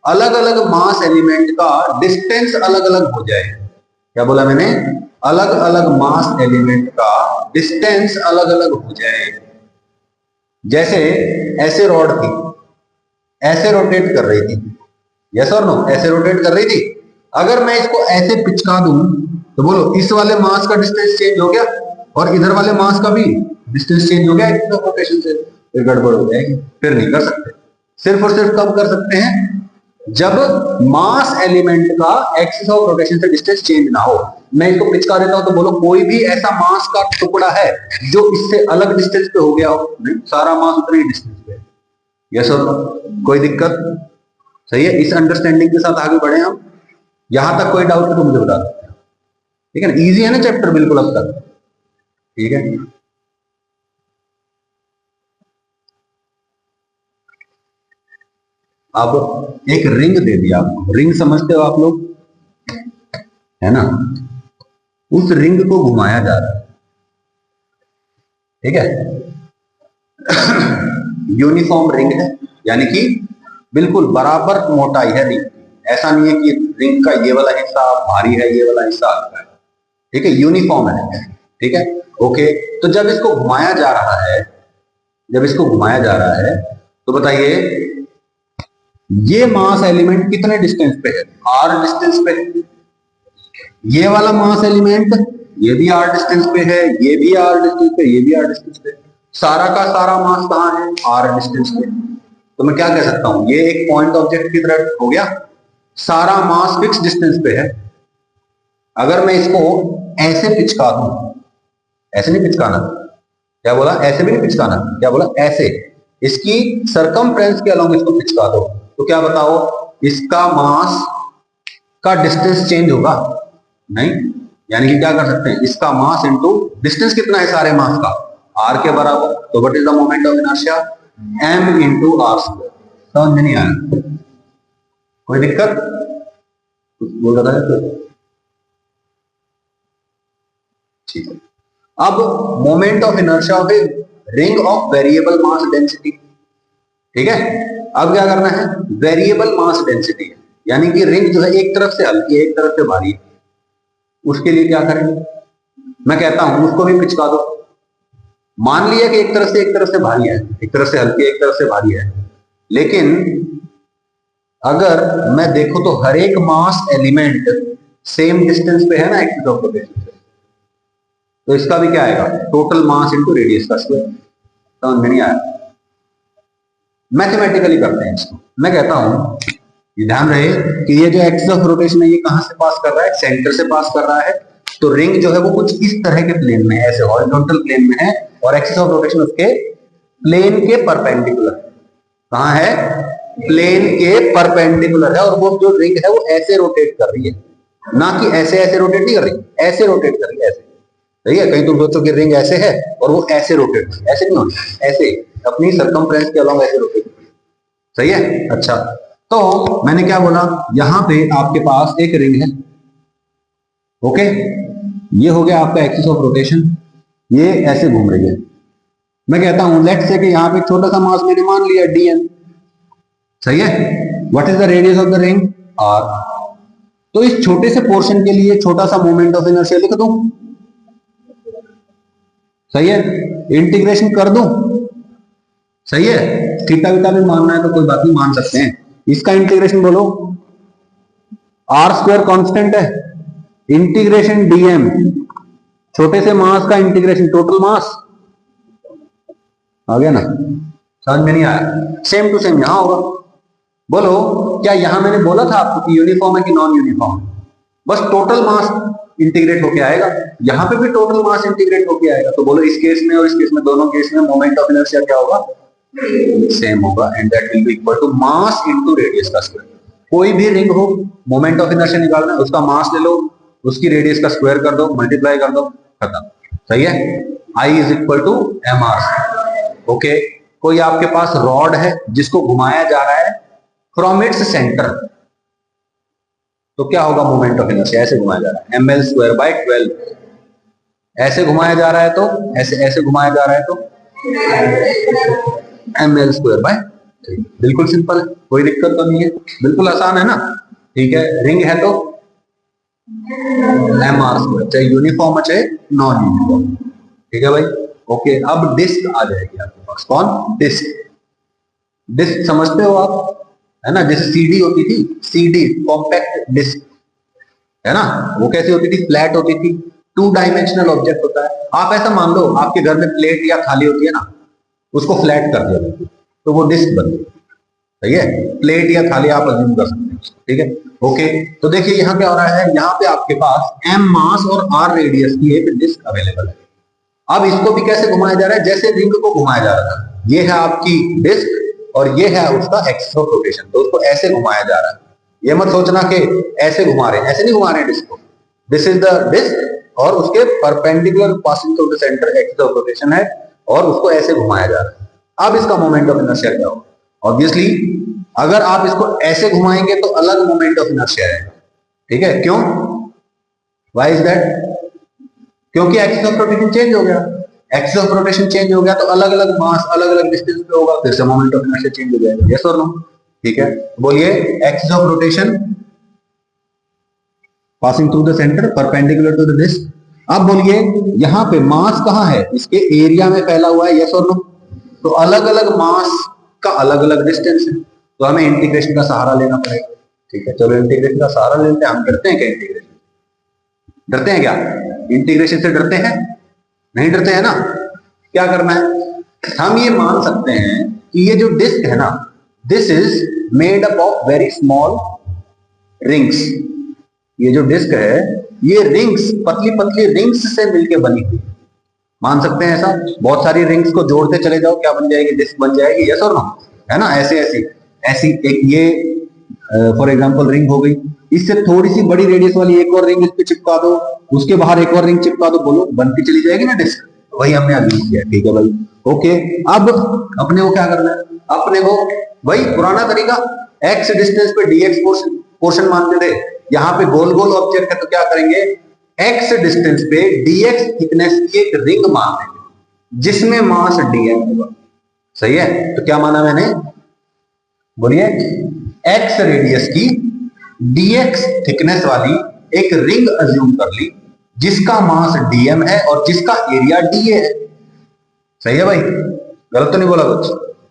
अलग अलग मास एलिमेंट का डिस्टेंस अलग अलग हो जाए। क्या बोला मैंने? अलग अलग मास एलिमेंट का डिस्टेंस अलग अलग हो जाए। जैसे ऐसे रॉड थी, ऐसे रोटेट कर रही थी, यस और नो, ऐसे रोटेट कर रही थी। अगर मैं इसको ऐसे पिचका दूं तो बोलो इस वाले मास का डिस्टेंस चेंज हो गया और इधर वाले मास का भी डिस्टेंस चेंज हो गया एक्सिस ऑफ रोटेशन से, फिर गड़बड़ हो जाएगी, फिर नहीं कर सकते। सिर्फ और सिर्फ कब कर सकते हैं? जब मास एलिमेंट का एक्सिस ऑफ रोटेशन से डिस्टेंस चेंज ना हो। मैं इसको पिचका देता हूं तो बोलो कोई भी ऐसा मास का टुकड़ा है जो इससे अलग डिस्टेंस पे हो गया हो? नहीं, सारा मास उतने ही डिस्टेंस पे है। यस और नो? कोई दिक्कत? सही है। इस अंडरस्टैंडिंग के साथ आगे बढ़े हम। यहां तक कोई डाउट है तो मुझे बता सकते हैं, ठीक है ना? इजी है ना चैप्टर बिल्कुल अब तक? ठीक है। अब एक रिंग दे दिया आपको, रिंग समझते हो आप लोग, है ना? उस रिंग को घुमाया जा रहा है, ठीक है? यूनिफॉर्म रिंग है, यानी कि बिल्कुल बराबर मोटाई है रिंग। ऐसा नहीं है कि रिंग का ये वाला हिस्सा भारी है, ये वाला हिस्सा हल्का है, ठीक है? यूनिफॉर्म है, ठीक है? ओके, तो जब इसको घुमाया जा रहा है, जब इसको घुमाया जा रहा है तो बताइए ये मास एलिमेंट कितने डिस्टेंस पे है? आर डिस्टेंस पे है। ये वाला मास एलिमेंट ये भी आर डिस्टेंस पे है, ये भी आर डिस्टेंस पे, ये भी आर डिस्टेंस पे। सारा का सारा मास कहां है? आर डिस्टेंस पे। तो मैं क्या कह सकता हूं, ये एक पॉइंट ऑब्जेक्ट की तरह हो गया, सारा मास फिक्स डिस्टेंस पे है। अगर मैं इसको ऐसे पिचका दूं, ऐसे नहीं पिचकाना, क्या बोला? ऐसे भी नहीं पिचकाना, क्या बोला? ऐसे, इसकी सरकमफ्रेंस के अलोंग इसको पिचका दो तो क्या बताओ, इसका मास का डिस्टेंस चेंज होगा? नहीं। यानी कि क्या कर सकते हैं, इसका मास इंटू डिस्टेंस कितना है सारे मास का? आर के बराबर। तो what is the moment of inertia? M into r square. समझ में नहीं आया? कोई दिक्कत? बोल रहा है तो ठीक है। अब moment of inertia of a ring of variable mass density, ठीक है? अब क्या करना है? वेरिएबल मास डेंसिटी, यानी कि रिंग जो है एक तरफ से हल्की है, एक तरफ से भारी है। उसके लिए क्या करेंगे? मैं कहता हूं उसको भी पिचका दो। मान लिया कि एक तरफ से भारी है, एक तरफ से हल्की है, एक तरफ से भारी है, लेकिन अगर मैं देखूं तो हर एक मास एलिमेंट सेम डिस्टेंस पे है ना एक्सिस ऑफ रोटेशन से, तो इसका भी क्या आएगा? टोटल मास इंटू रेडियस का स्क्वायर। समझ में नहीं आया? मैथमेटिकली करते हैं इसको। मैं कहता हूं, ये ध्यान रहे कि ये जो एक्सिस ऑफ रोटेशन है ये कहां से पास कर रहा है? सेंटर से पास कर रहा है। तो रिंग जो है वो कुछ इस तरह के प्लेन में है, ऐसे हॉरिजॉन्टल प्लेन में है, और एक्सिस ऑफ रोटेशन उसके प्लेन के परपेंडिकुलर है। कहां है? प्लेन के परपेंडिकुलर है। और वो जो रिंग है वो ऐसे रोटेट कर रही है, ना कि ऐसे ऐसे रोटेट नहीं कर रही, ऐसे रोटेट कर रही है, ऐसे। सही है? कहीं तुम सोचो कि रिंग ऐसे है और वो ऐसे रोटेट कर रही है, ऐसे नहीं होती, ऐसे अपनी सरकमफ्रेंस के अलोंग ऐसे रोटेट कर रही है। सही है? अच्छा, तो मैंने क्या बोला, यहां पे आपके पास एक रिंग है, ओके? ये हो गया आपका एक्सिस ऑफ रोटेशन, ये ऐसे घूम रही है। मैं कहता हूं लेट्स से कि यहां पे छोटा सा मास मैंने मान लिया dn, सही है? What is the radius of the ring? r। तो इस छोटे से पोर्शन के लिए छोटा सा मोमेंट ऑफ इनर्शिया लिख दूं, सही है? इंटीग्रेशन कर दूं, सही है? थीटा वीटा भी मानना है तो कोई बात नहीं, मान सकते हैं। इसका इंटीग्रेशन बोलो, आर स्क्वायर कांस्टेंट है, इंटीग्रेशन डीएम, छोटे से मास का इंटीग्रेशन टोटल मास। आ गया ना? समझ में नहीं आया? सेम टू सेम यहां होगा। बोलो, क्या यहां मैंने बोला था आपको कि यूनिफॉर्म है कि नॉन यूनिफॉर्म? बस टोटल मास इंटीग्रेट होके आएगा, यहां पे भी टोटल मास इंटीग्रेट होके आएगा। तो बोलो इस केस में और इस केस में, दोनों केस में मोमेंट ऑफ इनर्शिया क्या होगा? सेम होगा, and that will be equal to mass into radius का स्क्वायर। कोई भी रिंग हो, मोमेंट ऑफ इनर्शिया निकालना है, उसका मास ले लो उसकी रेडियस का स्क्वायर कर दो, मल्टीप्लाई कर दो, खत्म। सही है, I is equal to m r. Okay, कोई आपके पास रॉड है जिसको घुमाया जा रहा है फ्रॉम इट्स सेंटर, तो क्या होगा मोमेंट ऑफ इनर्शिया? ऐसे घुमाया जा रहा है, ml स्क्वायर बाय 12। ऐसे घुमाया जा रहा है तो ऐसे घुमाया जा रहा है तो ml स्क्वायर बाय 3। बिल्कुल सिंपल है, कोई दिक्कत तो नहीं है, बिल्कुल आसान है ना। ठीक है, रिंग है तो एम आर स्क्वायर, चाहे यूनिफॉर्म है चाहे नॉन यूनिफॉर्म। ठीक है भाई, ओके। अब डिस्क आ जाएगी आपके पास, कौन? डिस्क। डिस्क समझते हो आप, है ना? जैसे सीडी होती थी, सीडी कॉम्पैक्ट डिस्क, है ना? वो कैसी होती थी? फ्लैट होती थी, 2 डायमेंशनल ऑब्जेक्ट होता है। आप ऐसा मान लो आपके घर में प्लेट या थाली होती है ना, उसको फ्लैट कर दिया तो वो डिस्क बन गई। सही है, प्लेट या थाली आप अज्यूम कर सकते हैं। ठीक है, ओके। तो देखिए यहाँ क्या हो रहा है, यहाँ पे आपके पास m मास और r रेडियस की एक डिस्क अवेलेबल है। अब इसको भी कैसे घुमाया जा रहा है? जैसे रिंग को घुमाया जा रहा था। ये है आपकी डिस्क और ये है उसका एक्सिस ऑफ रोटेशन, तो उसको ऐसे घुमाया जा रहा है। ये मत सोचना कि ऐसे घुमा रहे हैं, ऐसे नहीं घुमा रहे हैं डिस्क को। दिस इज द डिस्क और उसके perpendicular passing through the centre axis of rotation है और उसको ऐसे घुमाया जा रहा है। अब इसका मोमेंट ऑफ इनर्शिया क्या होगा? ऑब्वियसली अगर आप इसको ऐसे घुमाएंगे तो अलग मोमेंट ऑफ इनर्शिया आएगा। ठीक है, क्यों? Why is that? क्योंकि एक्सिस ऑफ रोटेशन चेंज हो गया। एक्सिस ऑफ रोटेशन चेंज हो गया तो अलग अलग मास अलग अलग डिस्टेंस पे होगा, फिर से मोमेंट ऑफ इनर्शिया चेंज हो जाएगा। यस और नो? ठीक है, बोलिए। Axis of rotation passing through the centre perpendicular to the disc. अब बोलिए यहाँ पे मास कहाँ है? इसके एरिया में फैला हुआ है। यस और नो? तो अलग अलग मास का अलग अलग डिस्टेंस है, तो हमें इंटीग्रेशन का सहारा लेना पड़ेगा। ठीक है, चलो इंटीग्रेशन का सहारा लेते हैं। हम डरते हैं क्या इंटीग्रेशन? डरते हैं क्या? इंटीग्रेशन से डरते हैं? नहीं डरते हैं ना। क्या करना है, हम ये मान सकते हैं कि ये जो डिस्क है ना, this is made up of very small rings. ये जो डिस्क है ये रिंग्स, पतली पतली रिंग्स से मिलकर बनी हुई। मान सकते हैं ऐसा? बहुत सारी रिंग्स को जोड़ते चले जाओ, क्या बन जाएगी? डिस्क बन जाएगी। यस और नो? है ना? ऐसे ऐसी ऐसी एक ये फॉर एग्जांपल रिंग हो गई, इससे थोड़ी सी बड़ी रेडियस वाली एक और रिंग इस पे चिपका दो, उसके बाहर एक और रिंग चिपका दो, बोलो बनती चली जाएगी ना डिस्क। वही हमने अभी किया। ठीक है भाई, ओके। अब अपने को क्या करना है? अपने को वही पुराना तरीका, एक्स डिस्टेंस पे डीएक्स पोर्शन मानते थे। यहाँ पे गोल गोल ऑब्जेक्ट है तो क्या करेंगे, एक्स डिस्टेंस पे डीएक्स थिकनेस की एक रिंग मान देंगे जिसमें मास डीएम होगा। सही है, तो क्या माना मैंने? बोलिए, एक्स रेडियस की डीएक्स थिकनेस वाली एक रिंग अज्यूम कर ली जिसका मास डीएम है और जिसका एरिया डीए है। सही है भाई, गलत तो नहीं बोला कुछ?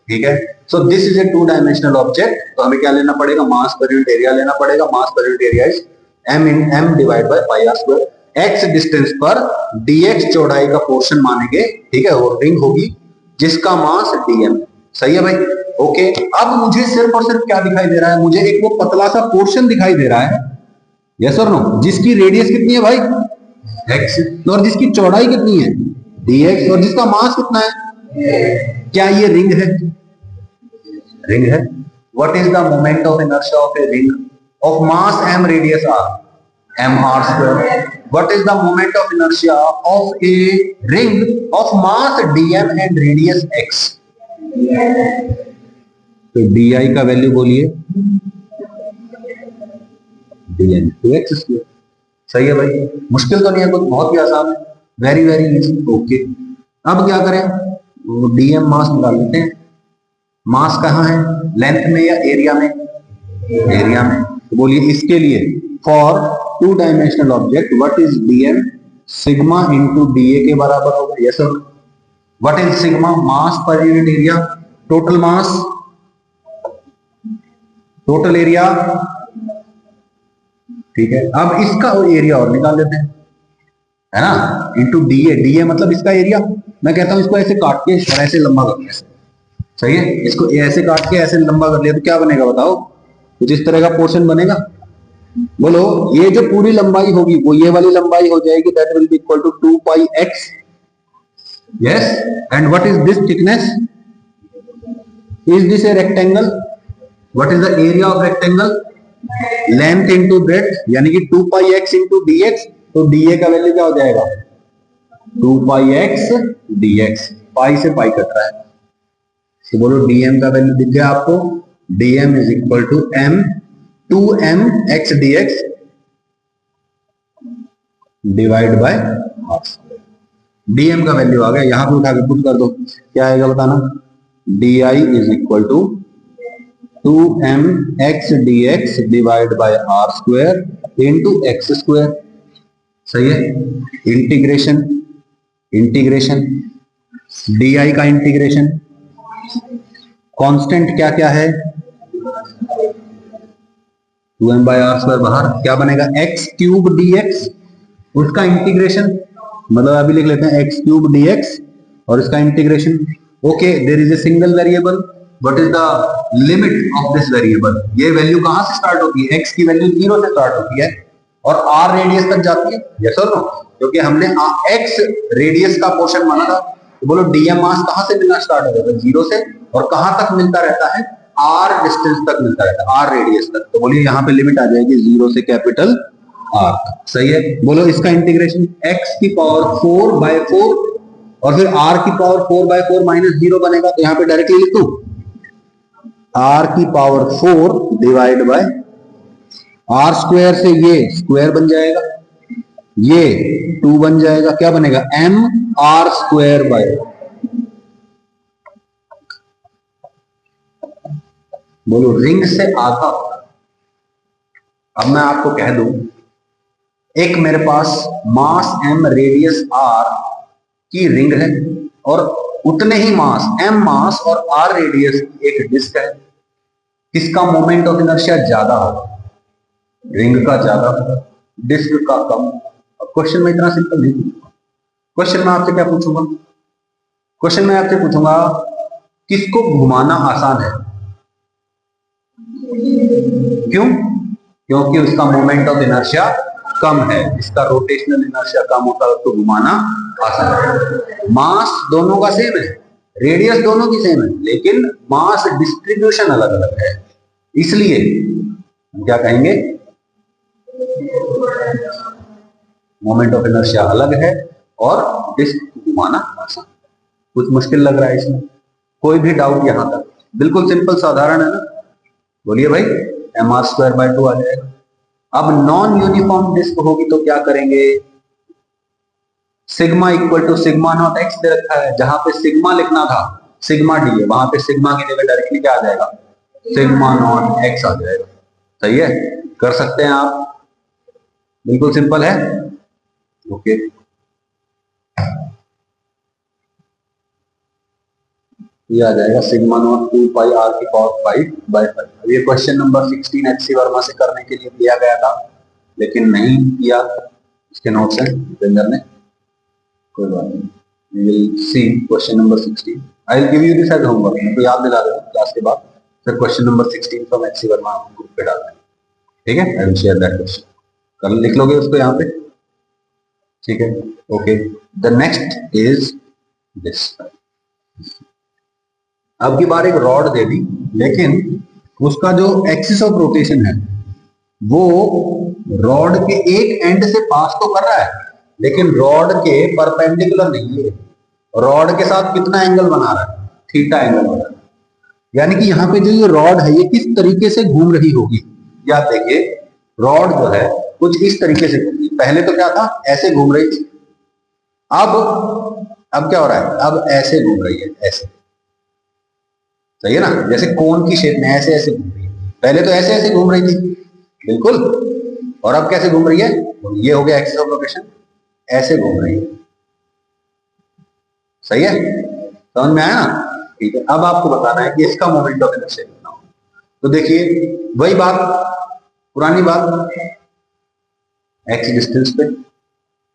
ठीक है, so this is a 2 dimensional object, तो हमें क्या लेना पड़ेगा? मास पर यूनिट एरिया लेना पड़ेगा। मास पर unit area is m divide by pi r square. X distance पर डीएक्स चौड़ाई का पोर्शन मानेंगे। ठीक है, वो रिंग होगी जिसका मास डीएम। सही है भाई, ओके। अब मुझे सिर्फ और सिर्फ क्या दिखाई दे रहा है? मुझे एक वो पतला सा पोर्शन दिखाई दे रहा है। यस और नो? जिसकी रेडियस कितनी है भाई? एक्स, और जिसकी चौड़ाई कितनी है? डीएक्स, और जिसका मास कितना है? क्या ये रिंग है? रिंग है। What is the moment of inertia of a ring of mass m radius r? mr square. What is the moment of inertia of a ring of mass dm and radius x? तो di का value बोलिए, dn to x square. सही है भाई, मुश्किल तो नहीं है कुछ, बहुत ही आसान है, वेरी वेरी इजी। ओके, अब क्या करें? डीएम मास निकाल लेते हैं। मास कहाँ है? लेंथ में या एरिया में? एरिया में। तो बोलिए इसके लिए for 2 dimensional object what is DM? Sigma into DA के बराबर होगा। Yes sir. What is sigma? मास पर unit area, total mass, total area. ठीक है, अब इसका एरिया और निकाल लेते हैं, है ना? Into DA. डीए मतलब इसका एरिया। मैं कहता हूं इसको ऐसे काट के और ऐसे लंबा कर लिया। सही है, इसको ऐसे काट के ऐसे लंबा कर लिया तो क्या बनेगा बताओ? कुछ इस तरह का पोर्शन बनेगा। बोलो, ये जो पूरी लंबाई होगी वो ये वाली लंबाई हो जाएगी, that will be equal to 2 pi x. Yes, and what is this thickness? Is this a rectangle? What is the area of rectangle? Length into breadth, यानी कि 2 pi x into d x, तो d a का value क्या हो जाएगा 2 pi x dx, पाई से pi cut रहा है, तो बोलो dm का वैल्यू दिख गया आपको, dm is equal to m 2m x dx divide by half. dm का वैल्यू आ गया, यहां पे उठा के पुट कर दो, क्या आएगा बताना, di is equal to 2m x dx divide by r square into x square, सही है। इंटीग्रेशन di का इंटीग्रेशन, कांस्टेंट क्या क्या है 2m बाय आर स्क्वायर, बाहर क्या बनेगा x क्यूब dx, उसका इंटीग्रेशन, मतलब अभी लिख लेते हैं x क्यूब dx और इसका integration. Okay, there is a single variable, what is the limit of this variable, ये वैल्यू कहां से स्टार्ट होती है, x की वैल्यू 0 से स्टार्ट होती है और r रेडियस तक जाती है, यस और नो, क्योंकि हमने x रेडियस का पोर्शन माना था, तो बोलो dm मास कहां से मिलना स्टार्ट हो जाता है 0 से, और कहां तक मिलता रहता है r डिस्टेंस तक मिलता रहता है, r रेडियस तक, तो बोलिए यहाँ पे लिमिट आ जाएगी 0 से कैपिटल r, सही है। बोलो इसका इंटीग्रेशन x की पावर 4 बाय 4 और फिर r की पावर 4 बाय 4 माइनस 0 बनेगा, तो यहाँ पे डायरेक्टली लिख दू r की power 4 divide by r square, से ये स्क्वायर बन जाएगा, ये 2 बन जाएगा, क्या बनेगा m r स्क्वायर बाय, बोलो रिंग से आधा। अब मैं आपको कह दूं, एक मेरे पास मास m रेडियस r की रिंग है और उतने ही मास m मास और r रेडियस की एक डिस्क है, किसका मोमेंट ऑफ इनर्शिया ज्यादा होगा, रिंग का ज्यादा होगा, डिस्क का कम। अब क्वेश्चन में इतना सिंपल नहीं पूछूंगा, क्वेश्चन में आपसे क्या पूछूंगा, क्वेश्चन में आपसे पूछूंगा किसको घुमाना आसान है, क्यों, क्योंकि उसका मोमेंट ऑफ इनर्शिया कम है, इसका रोटेशनल इनर्शिया कम होता है, उसको घुमाना आसान है। मास दोनों का सेम है, रेडियस दोनों की सेम है, लेकिन मास डिस्ट्रीब्यूशन अलग अलग है, इसलिए हम क्या कहेंगे मोमेंट ऑफ इनर्शिया अलग है और डिस्क को घुमाना आसान। कुछ मुश्किल लग रहा है इसमें, कोई भी डाउट यहां तक, बिल्कुल सिंपल साधारण है ना, बोलिए भाई एम आर स्क्वायर बाय 2 आ जाएगा। अब नॉन यूनिफॉर्म डिस्क होगी तो क्या करेंगे, sigma equal to sigma naught x दे रखा है, जहां पे सिग्मा लिखना था सिग्मा डी है, वहां पे सिग्मा की जगह डायरेक्टली क्या आ जाएगा सिग्मा नॉट एक्स आ जाएगा, सही है, कर सकते हैं आप, बिल्कुल सिंपल है। ओके, ये आ जाएगा सिग्मा नॉट 2 पाई आर की पावर 5 बाय 5। अब ये क्वेश्चन नंबर 16 एचसी वर्मा से करने के लिए दिया गया था, लेकिन नहीं किया इसके नोट्स हैं भूपेंद्र ने, कोई बात नहीं, we will see question number 16, I will give you this as homework, मैं तो याद दिला देता क्लास के बाद, फिर question number 16 from HC Verma group पे डालना है, ठीक है, I will share that question, कल लिख लोगे उसको यहाँ पे, ठीक है। Okay, the next is this, अब की बार एक रॉड दे दी, लेकिन उसका जो एक्सिस ऑफ रोटेशन है वो रॉड के एक एंड से पास तो कर रहा है, लेकिन रॉड के परपेंडिकुलर नहीं है, रॉड के साथ कितना एंगल बना रहा है, थीटा एंगल बना रहा है, यानी कि यहाँ पे जो ये रॉड है ये किस तरीके से घूम रही होगी, या देखिए रॉड जो है कुछ इस तरीके से घूम रही, पहले तो क्या था ऐसे घूम रही थी, अब क्या हो रहा है, अब ऐसे घूम रही है, ऐसे, सही है ना, जैसे कोन की शेप में ऐसे ऐसे घूम रही है, पहले तो ऐसे ऐसे घूम रही थी, बिल्कुल, और अब कैसे घूम रही है, ये हो गया एक्सिस ऑफ रोटेशन, ऐसे घूम रही है, सही है, समझ में आया ना, ठीक है। अब आपको बताना है कि इसका मोमेंट ऑफ इनर्शिया कितना हो, तो देखिए वही बात, पुरानी बात, एक्स डिस्टेंस पे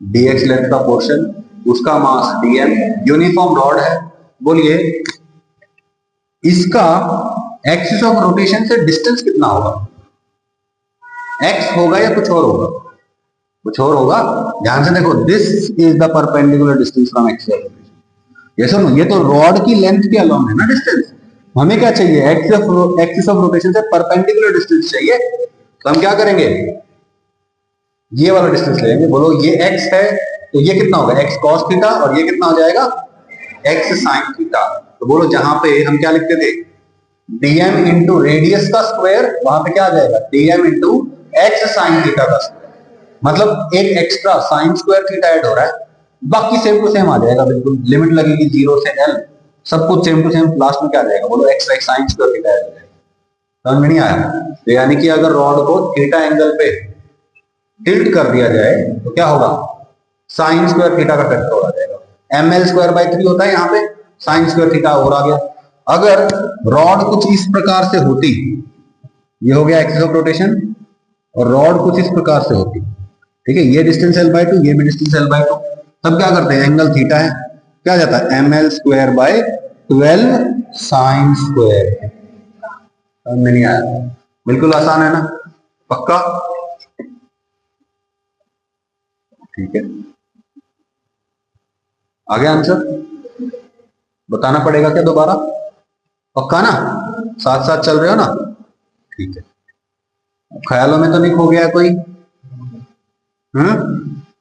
dx लेंथ का पोर्शन, उसका मास dm, यूनिफॉर्म रॉड है, बोलिए इसका एक्सिस ऑफ रोटेशन से डिस्टेंस कितना होगा, x होगा या कुछ और होगा, कुछ और होगा, ध्यान से देखो, this is the perpendicular distance from axis of rotation, ये सुनो, ये तो रॉड की लेंथ के अलोंग है ना डिस्टेंस, हमें क्या चाहिए एक्सिस ऑफ रोटेशन से परपेंडिकुलर डिस्टेंस चाहिए, तो हम क्या करेंगे, ये वाला डिस्टेंस लेंगे। बोलो ये x है तो ये कितना होगा, x cos थीटा, और ये कितना हो जाएगा, x sin थीटा। तो बोलो जहां पे हम क्या लिखते थे, dm इंटू रेडियस का स्क्वायर, वहां पे क्या आ जाएगा, dm into x sin theta का स्क्वायर। मतलब एक extra sine square theta add हो रहा है, बाकी सेम टू सेम आ जाएगा, बिल्कुल लिमिट लगेगी 0 से l, सब कुछ सेम टू सेम, लास्ट में क्या आ जाएगा, बोलो x sine square theta add हो जाएगा। समझ में नहीं आया? तो यानी कि अगर रॉड को थीटा एंगल पे टिल्ट कर दिया जाए तो क्या होगा, साइन स्क्वायर थीटा का फैक्टर आ जाएगा। ml स्क्वायर बाई 3 होता है, यहाँ पे साइन स्क्वायर थीटा और आ गया। अगर रॉड कुछ इस प्रकार से होती, ये हो गया एक्सिस ऑफ रोटेशन, और रॉड कुछ इस प्रकार से होती, ठीक है, ये डिस्टेंस l बाई 2, ये भी डिस्टेंस l बाई 2, तब क्या करते हैं, एंगल थीटा है, क्या जाता है, ml square by 12 sine square. समझ में नहीं आया? बिल्कुल आसान है ना, पक्का? ठीक है, आगे आंसर बताना पड़ेगा क्या दोबारा, पक्का ना, साथ साथ चल रहे हो ना? ठीक है, ख्यालों में तो नहीं खो गया कोई?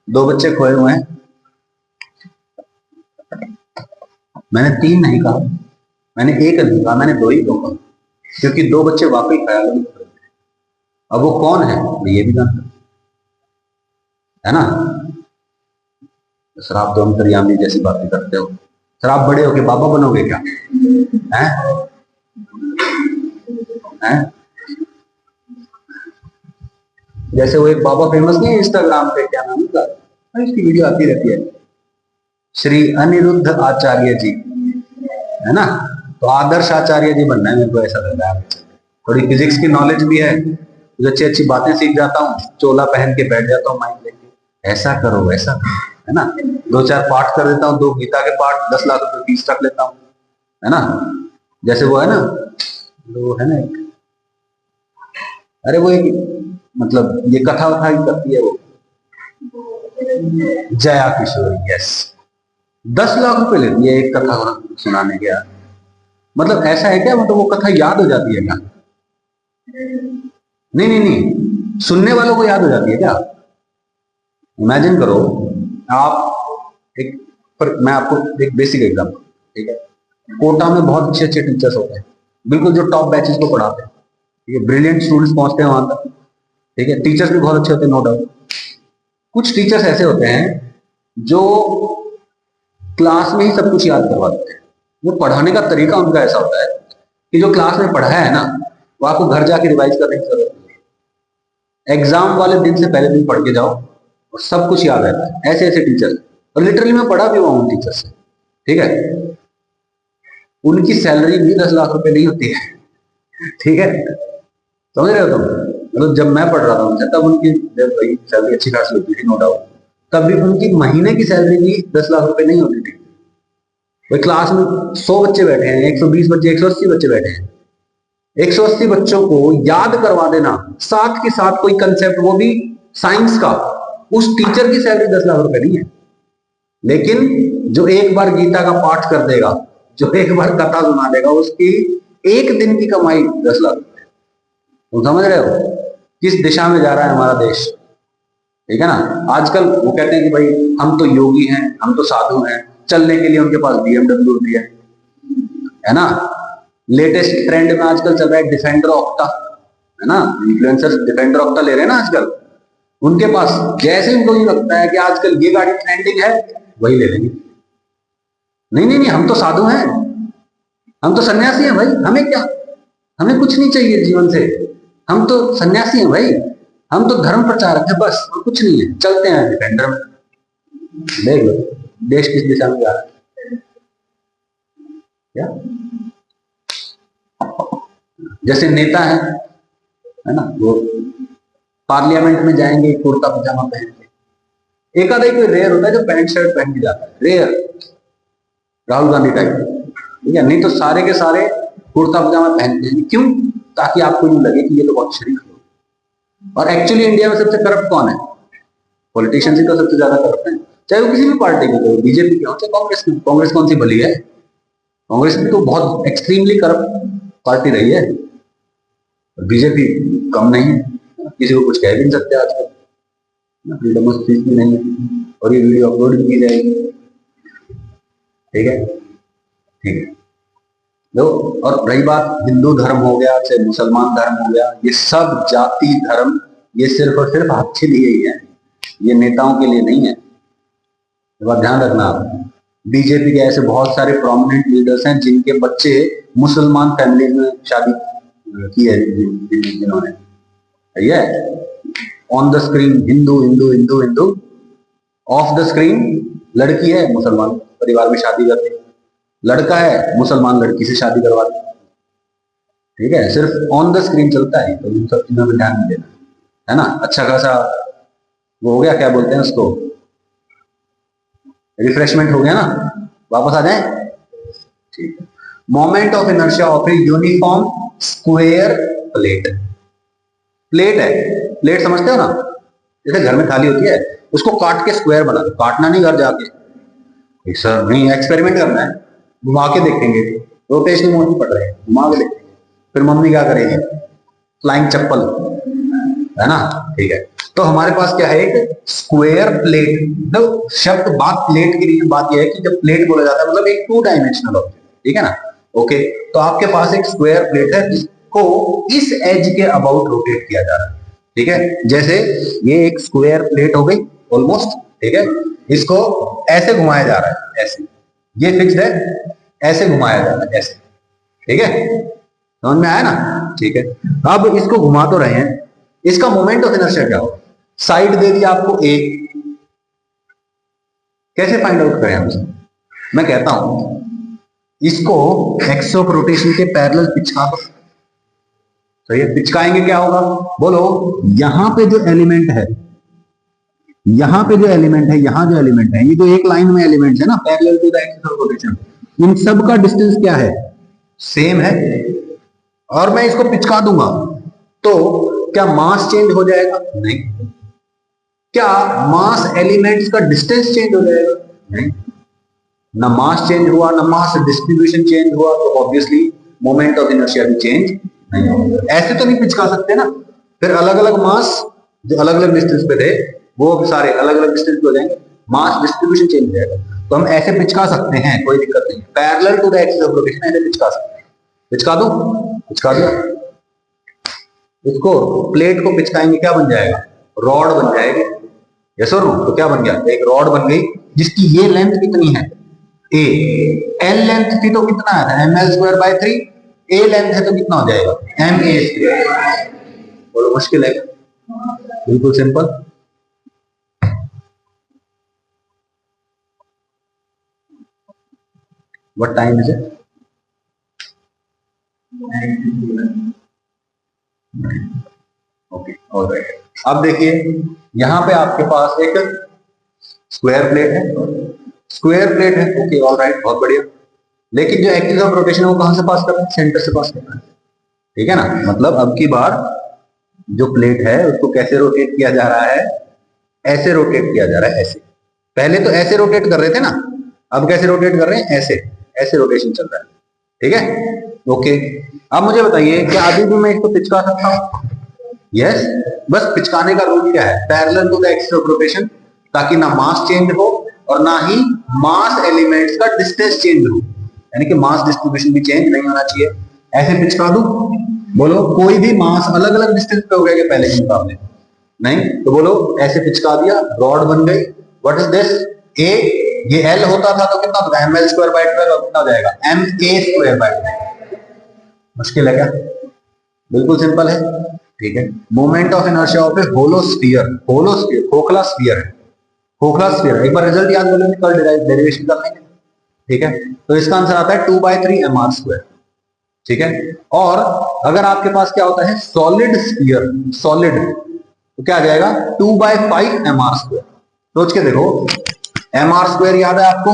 दो बच्चे खोए हुए हैं, मैंने 3 नहीं कहा, मैंने 1 नहीं कहा, मैंने 2 ही कहा, क्योंकि 2 बच्चे वाकई ख्यालों में खोए। अब वो कौन है, ये भी जानता है ना? सर आप तो अंतर्यामी जैसी बातें करते हो, सर आप बड़े होके बाबा बनोगे क्या? हैं? हैं? जैसे वो एक बाबा फेमस नहीं है इंस्टाग्राम पे, क्या नाम है इसकी, वीडियो आती रहती है, श्री अनिरुद्ध आचार्य जी, है ना? तो आदर्श आचार्य जी बनना है मेरे को, ऐसा लग रहा है। थोड़ी फिजिक्स की नॉलेज भी है, जो अच्छी अच्छी बातें सीख जाता हूँ, चोला पहन के बैठ जाता हूँ माइक लेके, ऐसा करो वैसा करो, है ना? 2-4 पाठ कर देता हूँ, 2 गीता के पाठ, 10 लाख रुपए फीस रख लेता हूँ, है ना? जैसे वो है ना, वो है ना एक, अरे वो एक, मतलब ये कथा वथा ही करती है वो, जया किशोरी, यस, 10 लाख रुपए लेती है एक कथा सुनाने के। मतलब ऐसा है क्या, मतलब वो कथा याद हो जाती है क्या? नहीं नहीं नहीं, सुनने वालों को याद हो जाती है क्या? इमेजिन करो आप एक, पर मैं आपको एक बेसिक एग्जांपल, ठीक है, कोटा में बहुत अच्छे अच्छे टीचर्स होते हैं, बिल्कुल जो टॉप बैचेस को पढ़ाते हैं, ठीक है, ब्रिलियंट स्टूडेंट्स पहुंचते हैं वहां तक, ठीक है, टीचर्स भी बहुत अच्छे होते हैं, नो डाउट। कुछ टीचर्स ऐसे होते हैं जो क्लास में ही सब कुछ याद करवा देते हैं, वो पढ़ाने का तरीका उनका ऐसा होता है कि जो क्लास में पढ़ाया है ना, वो आपको घर जाके रिवाइज करने की जरूरत नहीं है, एग्जाम वाले दिन से पहले दिन पढ़ के जाओ और सब कुछ याद रहता है। ऐसे ऐसे टीचर, और लिटरली मैं पढ़ा भी हुआ हूँ टीचर से, ठीक है, उनकी सैलरी भी 10 लाख रुपए नहीं होती है, ठीक है, समझ रहे हो तुम? मतलब जब मैं पढ़ रहा था उनसे, तब उनकी सैलरी अच्छी खासी होती थी, नो डाउट, तब भी उनकी महीने की सैलरी भी 10 लाख रुपए नहीं होती थी। वही क्लास में 100 बच्चे बैठे हैं, 120 बच्चे, 180 बच्चे बैठे हैं, 180 बच्चों को याद करवा देना, साथ के साथ कोई कंसेप्ट, वो भी साइंस का, उस टीचर की सैलरी 10 लाख रुपए नहीं है। लेकिन जो एक बार गीता का पाठ कर देगा, जो एक बार कथा सुना देगा, उसकी एक दिन की कमाई 10 लाख रुपए। तुम समझ रहे हो किस दिशा में जा रहा है हमारा देश? ठीक है ना? आजकल वो कहते हैं कि भाई हम तो योगी हैं, हम तो साधु हैं, चलने के लिए उनके पास BMW भी है ना? लेटेस्ट ट्रेंड में आजकल चल रहा है डिफेंडर ऑक्टा, है ना? इन्फ्लुएंसर्स डिफेंडर ऑक्टा ले रहे हैं ना आजकल, उनके पास जैसे उनको ये लगता है कि आजकल ये गाड़ी ट्रेंडिंग है, वही ले लेंगे। नहीं नहीं नहीं, हम तो साधु हैं, हम तो सन्यासी हैं भाई, हमें क्या, हमें कुछ नहीं चाहिए जीवन से, हम तो सन्यासी हैं भाई, हम तो धर्म प्रचारक है बस, और कुछ नहीं है, चलते हैं डिफेंडर में। देख लो देश किस दिशा में जा रहा है। क्या जैसे नेता है ना, वो पार्लियामेंट में जाएंगे कुर्ता पजामा पहन के, एक आधा कोई रेयर होता है जो पैंट शर्ट पहन के जाता है, रेयर, राहुल गांधी टाइप, ठीक है, नहीं तो सारे के सारे कुर्ता पजामा पहनते हैं। क्यों? ताकि आपको यूं लगे कि ये तो बहुत शरीफ लोग। और एक्चुअली इंडिया में सबसे करप्ट कौन है? पॉलिटिशियंस ही तो सबसे ज्यादा करप्ट है, चाहे वो किसी भी पार्टी की हो, बीजेपी की हो चाहे कांग्रेस की। कांग्रेस कौन सी भली है? कांग्रेस भी तो बहुत एक्सट्रीमली करप्ट पार्टी रही है, बीजेपी कम नहीं है। किसी को कुछ कह भी नहीं सकते आजकल, फ्रीडम ऑफ स्पीच भी नहीं है, और ये वीडियो अपलोड भी की जाएगी। ठीक है, ठीक है। तो और रही बात हिंदू धर्म हो गया, चाहे मुसलमान धर्म हो गया, ये सब जाति धर्म ये सिर्फ और सिर्फ आपके लिए ही है, ये नेताओं के लिए नहीं है। ये बात ध्यान रखना आप। बीजेपी के ऐसे बहुत सारे प्रोमिनेंट लीडर्स हैं जिनके बच्चे मुसलमान फैमिली में शादी की है, जिन्होंने, ये on the screen Hindu Hindu Hindu Hindu, of the screen लड़की है मुसलमान परिवार में शादी करती है, लड़का है मुसलमान लड़की से शादी करवाते हैं। ठीक है, सिर्फ ऑन द स्क्रीन चलता है, तो इन सब चीजों में ध्यान नहीं देना है ना। अच्छा खासा वो हो गया, क्या बोलते हैं उसको, रिफ्रेशमेंट हो गया ना, वापस आ जाए। ठीक है, moment of inertia of a uniform square plate. Plate है, प्लेट समझते हो ना, जैसे घर में थाली होती है उसको काट के स्क्वायर बना दो, काटना नहीं घर जाके, सर नहीं एक्सपेरिमेंट करना है, घुमा के देखेंगे, रोटेशनल मोशन पढ़ रहे हैं, घुमा के देखेंगे, फिर मम्मी क्या करेगी, फ्लाइंग चप्पल, है ना। ठीक है, तो हमारे पास क्या है, एक स्क्वायर प्लेट। मतलब शब्द बात प्लेट के लिए बात यह है कि जब प्लेट बोला जाता है मतलब एक 2 डायमेंशनल ऑब्जेक्ट, ठीक है ना। ओके, तो आपके पास एक स्क्वायर प्लेट है जिसको इस एज के अबाउट रोटेट किया जा रहा है। ठीक है, जैसे ये एक स्क्वायर प्लेट हो गई ऑलमोस्ट, ठीक है, इसको ऐसे घुमाया जा रहा है, ऐसे, ये फिक्स्ड है, ऐसे घुमाया जा रहा है, ऐसे। ठीक है, समझ में आया ना। ठीक है, अब इसको घुमा तो रहे हैं, इसका मोमेंट ऑफ इनर्शिया क्या होगा, साइड दे दिया आपको ए, कैसे फाइंड आउट करें हम इसे? मैं कहता हूं इसको एक्स ऑफ रोटेशन के पैरेलल पिचका दो। तो ये पिचकाएंगे क्या होगा, बोलो, यहां पे जो एलिमेंट है, यहां पे जो एलिमेंट है, यहां जो एलिमेंट है, ये जो एक लाइन में एलिमेंट है ना parallel to the axis of rotation, इन सब का डिस्टेंस क्या है, सेम है, और मैं इसको पिचका दूंगा तो क्या मास चेंज हो जाएगा, नहीं। क्या मास एलिमेंट्स का डिस्टेंस चेंज हो जाएगा, नहीं। ना मास चेंज हुआ, ना मास डिस्ट्रीब्यूशन चेंज हुआ, तो ऑब्वियसली मोमेंट ऑफ इनर्शिया भी चेंज नहीं होगा। ऐसे तो नहीं पिचका सकते ना, फिर अलग अलग मास जो अलग अलग डिस्टेंस पे थे वो सारे अलग अलग डिस्टेंस पे हो जाएंगे, मास डिस्ट्रीब्यूशन चेंज हो जाएगा। तो हम ऐसे पिचका सकते हैं, कोई दिक्कत नहीं, parallel to the axis of rotation ऐसे पिचका सकते हैं। पिचका दो, पिचका दो, इसको प्लेट को पिचकाएंगे, क्या बन जाएगा, रॉड बन जाएगी। यस और नो, तो क्या बन गया, एक रॉड बन गई जिसकी ये लेंथ कितनी है, ए, एल लेंथ थी तो कितना है, m l square by 3, a length है तो कितना हो जाएगा, एम ए स्क्वायर। बोलो मुश्किल है, बिल्कुल simple. What time is it, okay, alright. अब देखिए यहां पे आपके पास एक स्क्वायर प्लेट है, स्क्वायर प्लेट है, ओके ऑलराइट, बहुत बढ़िया। लेकिन जो एक्सिस ऑफ रोटेशन है वो कहां से पास कर रहा है, सेंटर से पास कर रहा है। ठीक है ना, मतलब अब की बार जो प्लेट है उसको कैसे रोटेट किया जा रहा है, ऐसे रोटेट किया जा रहा है, ऐसे। पहले तो ऐसे रोटेट कर रहे थे ना, अब कैसे रोटेट कर रहे हैं, ऐसे, ऐसे रोटेशन चल रहा है। ठीक है, ओके। अब मुझे बताइए क्या अभी भी मैं इसको पिचका सकता हूं, यस। बस पिचकाने का रूल क्या है, parallel to the axis of rotation, ताकि ना मास चेंज हो और ना ही मास एलिमेंट्स का डिस्टेंस चेंज हो, यानी कि मास डिस्ट्रीब्यूशन भी चेंज नहीं होना चाहिए। ऐसे पिचका दूं, बोलो कोई भी मास अलग अलग डिस्टेंस पे हो गया कि पहले के मुकाबले, नहीं, तो बोलो ऐसे पिचका दिया, रॉड बन गई। व्हाट इज दिस, ए, ये एल होता था तो कितना होता है, एम एल स्क्वायर बाय 12, कितना हो जाएगा, एम ए स्क्वायर बाय 12। मुश्किल है क्या, बिल्कुल सिंपल है। ठीक है, moment of inertia of a hollow sphere, hollow sphere खोखला स्फीयर है, खोखला स्फीयर। एक बार रिजल्ट याद कर लेंगे, कल डेरिवेशन कर लेंगे। ठीक है, तो इसका आंसर आता है 2/3 mr स्क्वायर। ठीक है, और अगर आपके पास क्या होता है सॉलिड स्फीयर, सॉलिड, तो क्या आ जाएगा 2/5 mr स्क्वायर। सोच के देखो, mr स्क्वायर याद है आपको,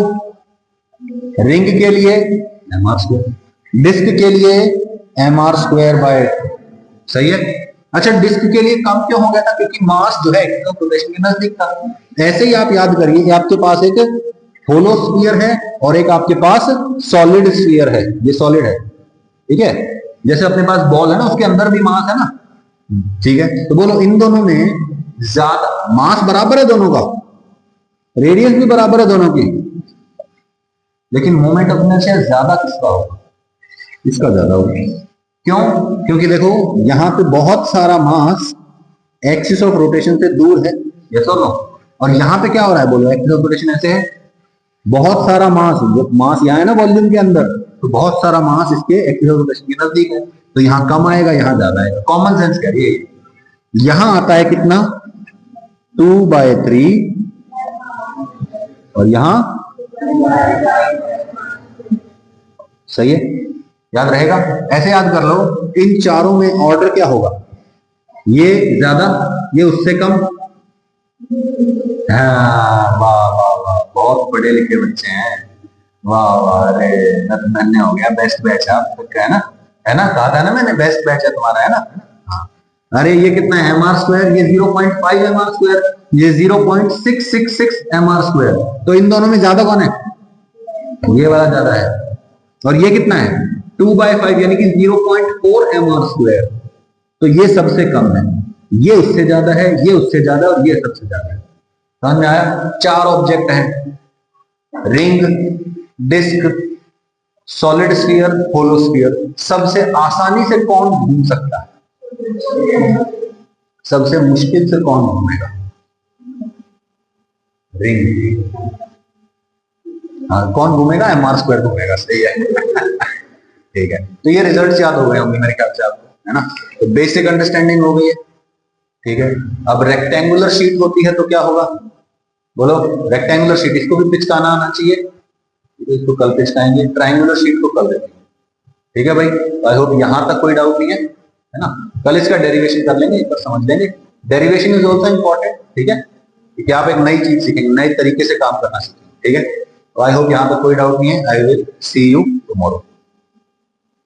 रिंग के लिए mr स्क्वायर, डिस्क के लिए mr स्क्वायर बाय, सही है। अच्छा, डिस्क के लिए कम क्यों हो गया था, क्योंकि मास जो है रोटेशन के नजदीक था। ऐसे ही आप याद करिए, आपके पास एक होलो स्फीयर है और एक आपके पास सॉलिड स्फीयर है, ये सॉलिड है। ठीक है, जैसे अपने पास बॉल है ना, उसके अंदर भी मास है ना, ठीक है, तो बोलो इन दोनों में ज्यादा मास बराबर है दोनों का, रेडियस भी बराबर है दोनों की, लेकिन मोमेंट ऑफ इनर्शिया ज्यादा किसका होगा? इसका ज्यादा होगा। क्यों? क्योंकि देखो यहां पे बहुत सारा मास एक्सिस ऑफ रोटेशन से दूर है, यस और नो, और यहां पे क्या हो रहा है बोलो, एक्सिस ऑफ रोटेशन ऐसे है, बहुत सारा मास, जो मास यहाँ है ना वॉल्यूम के अंदर, तो बहुत सारा मास इसके एक्सिस ऑफ रोटेशन के नजदीक है, तो यहाँ कम आएगा, यहाँ ज्यादा आएगा। कॉमन सेंस करिए, यहां आता है कितना 2/3 और यहां, सही है, याद रहेगा, ऐसे याद कर लो। इन चारों में ऑर्डर क्या होगा, ये ज्यादा, ये उससे कम। हाँ, वाह वाह वाह, बहुत पढ़े लिखे बच्चे हैं, वाह वाह, अरे धन्य हो गया, बेस्ट बैच आप है ना, है ना, कहा था ना मैंने बेस्ट बैच है तुम्हारा, है ना। हाँ, अरे ये कितना है mr स्क्वायर, ये 0.5 mr स्क्वायर, ये 0.666 mr स्क्वायर, तो इन दोनों में ज्यादा कौन है? ये वाला ज्यादा है, और ये कितना है 2/5 यानी कि 0.4 mr स्क्वायर, तो ये सबसे कम है, ये उससे ज्यादा है, ये उससे ज्यादा, और ये सबसे ज्यादा है। समझ में आया? चार ऑब्जेक्ट हैं, ring, disc, solid sphere, hollow sphere, सबसे आसानी से कौन घूम सकता है? सबसे मुश्किल से कौन घूमेगा? रिंग। हाँ, कौन घूमेगा? mr स्क्वायर घूमेगा, सही है। ठीक है, तो ये रिजल्ट याद हो गए होंगे मेरे ख्याल से आपको, है ना, तो बेसिक अंडरस्टैंडिंग हो गई है। ठीक है, अब रेक्टेंगुलर शीट होती है तो क्या होगा बोलो, रेक्टेंगुलर शीट, इसको भी पिचकाना आना चाहिए, इसको कल पिचकाएंगे, ट्रायंगुलर शीट को कल देखेंगे। ठीक है भाई, आई होप यहां तक कोई डाउट नहीं है ना, कल इसका डेरिवेशन कर लेंगे, एक बार समझ लेंगे, डेरिवेशन इज ऑल्सो इंपॉर्टेंट। ठीक है, कि आप एक नई चीज सीखेंगे, नए तरीके से काम करना सीखेंगे। ठीक है, तो आई होप यहां तक कोई डाउट नहीं है। I will see you tomorrow.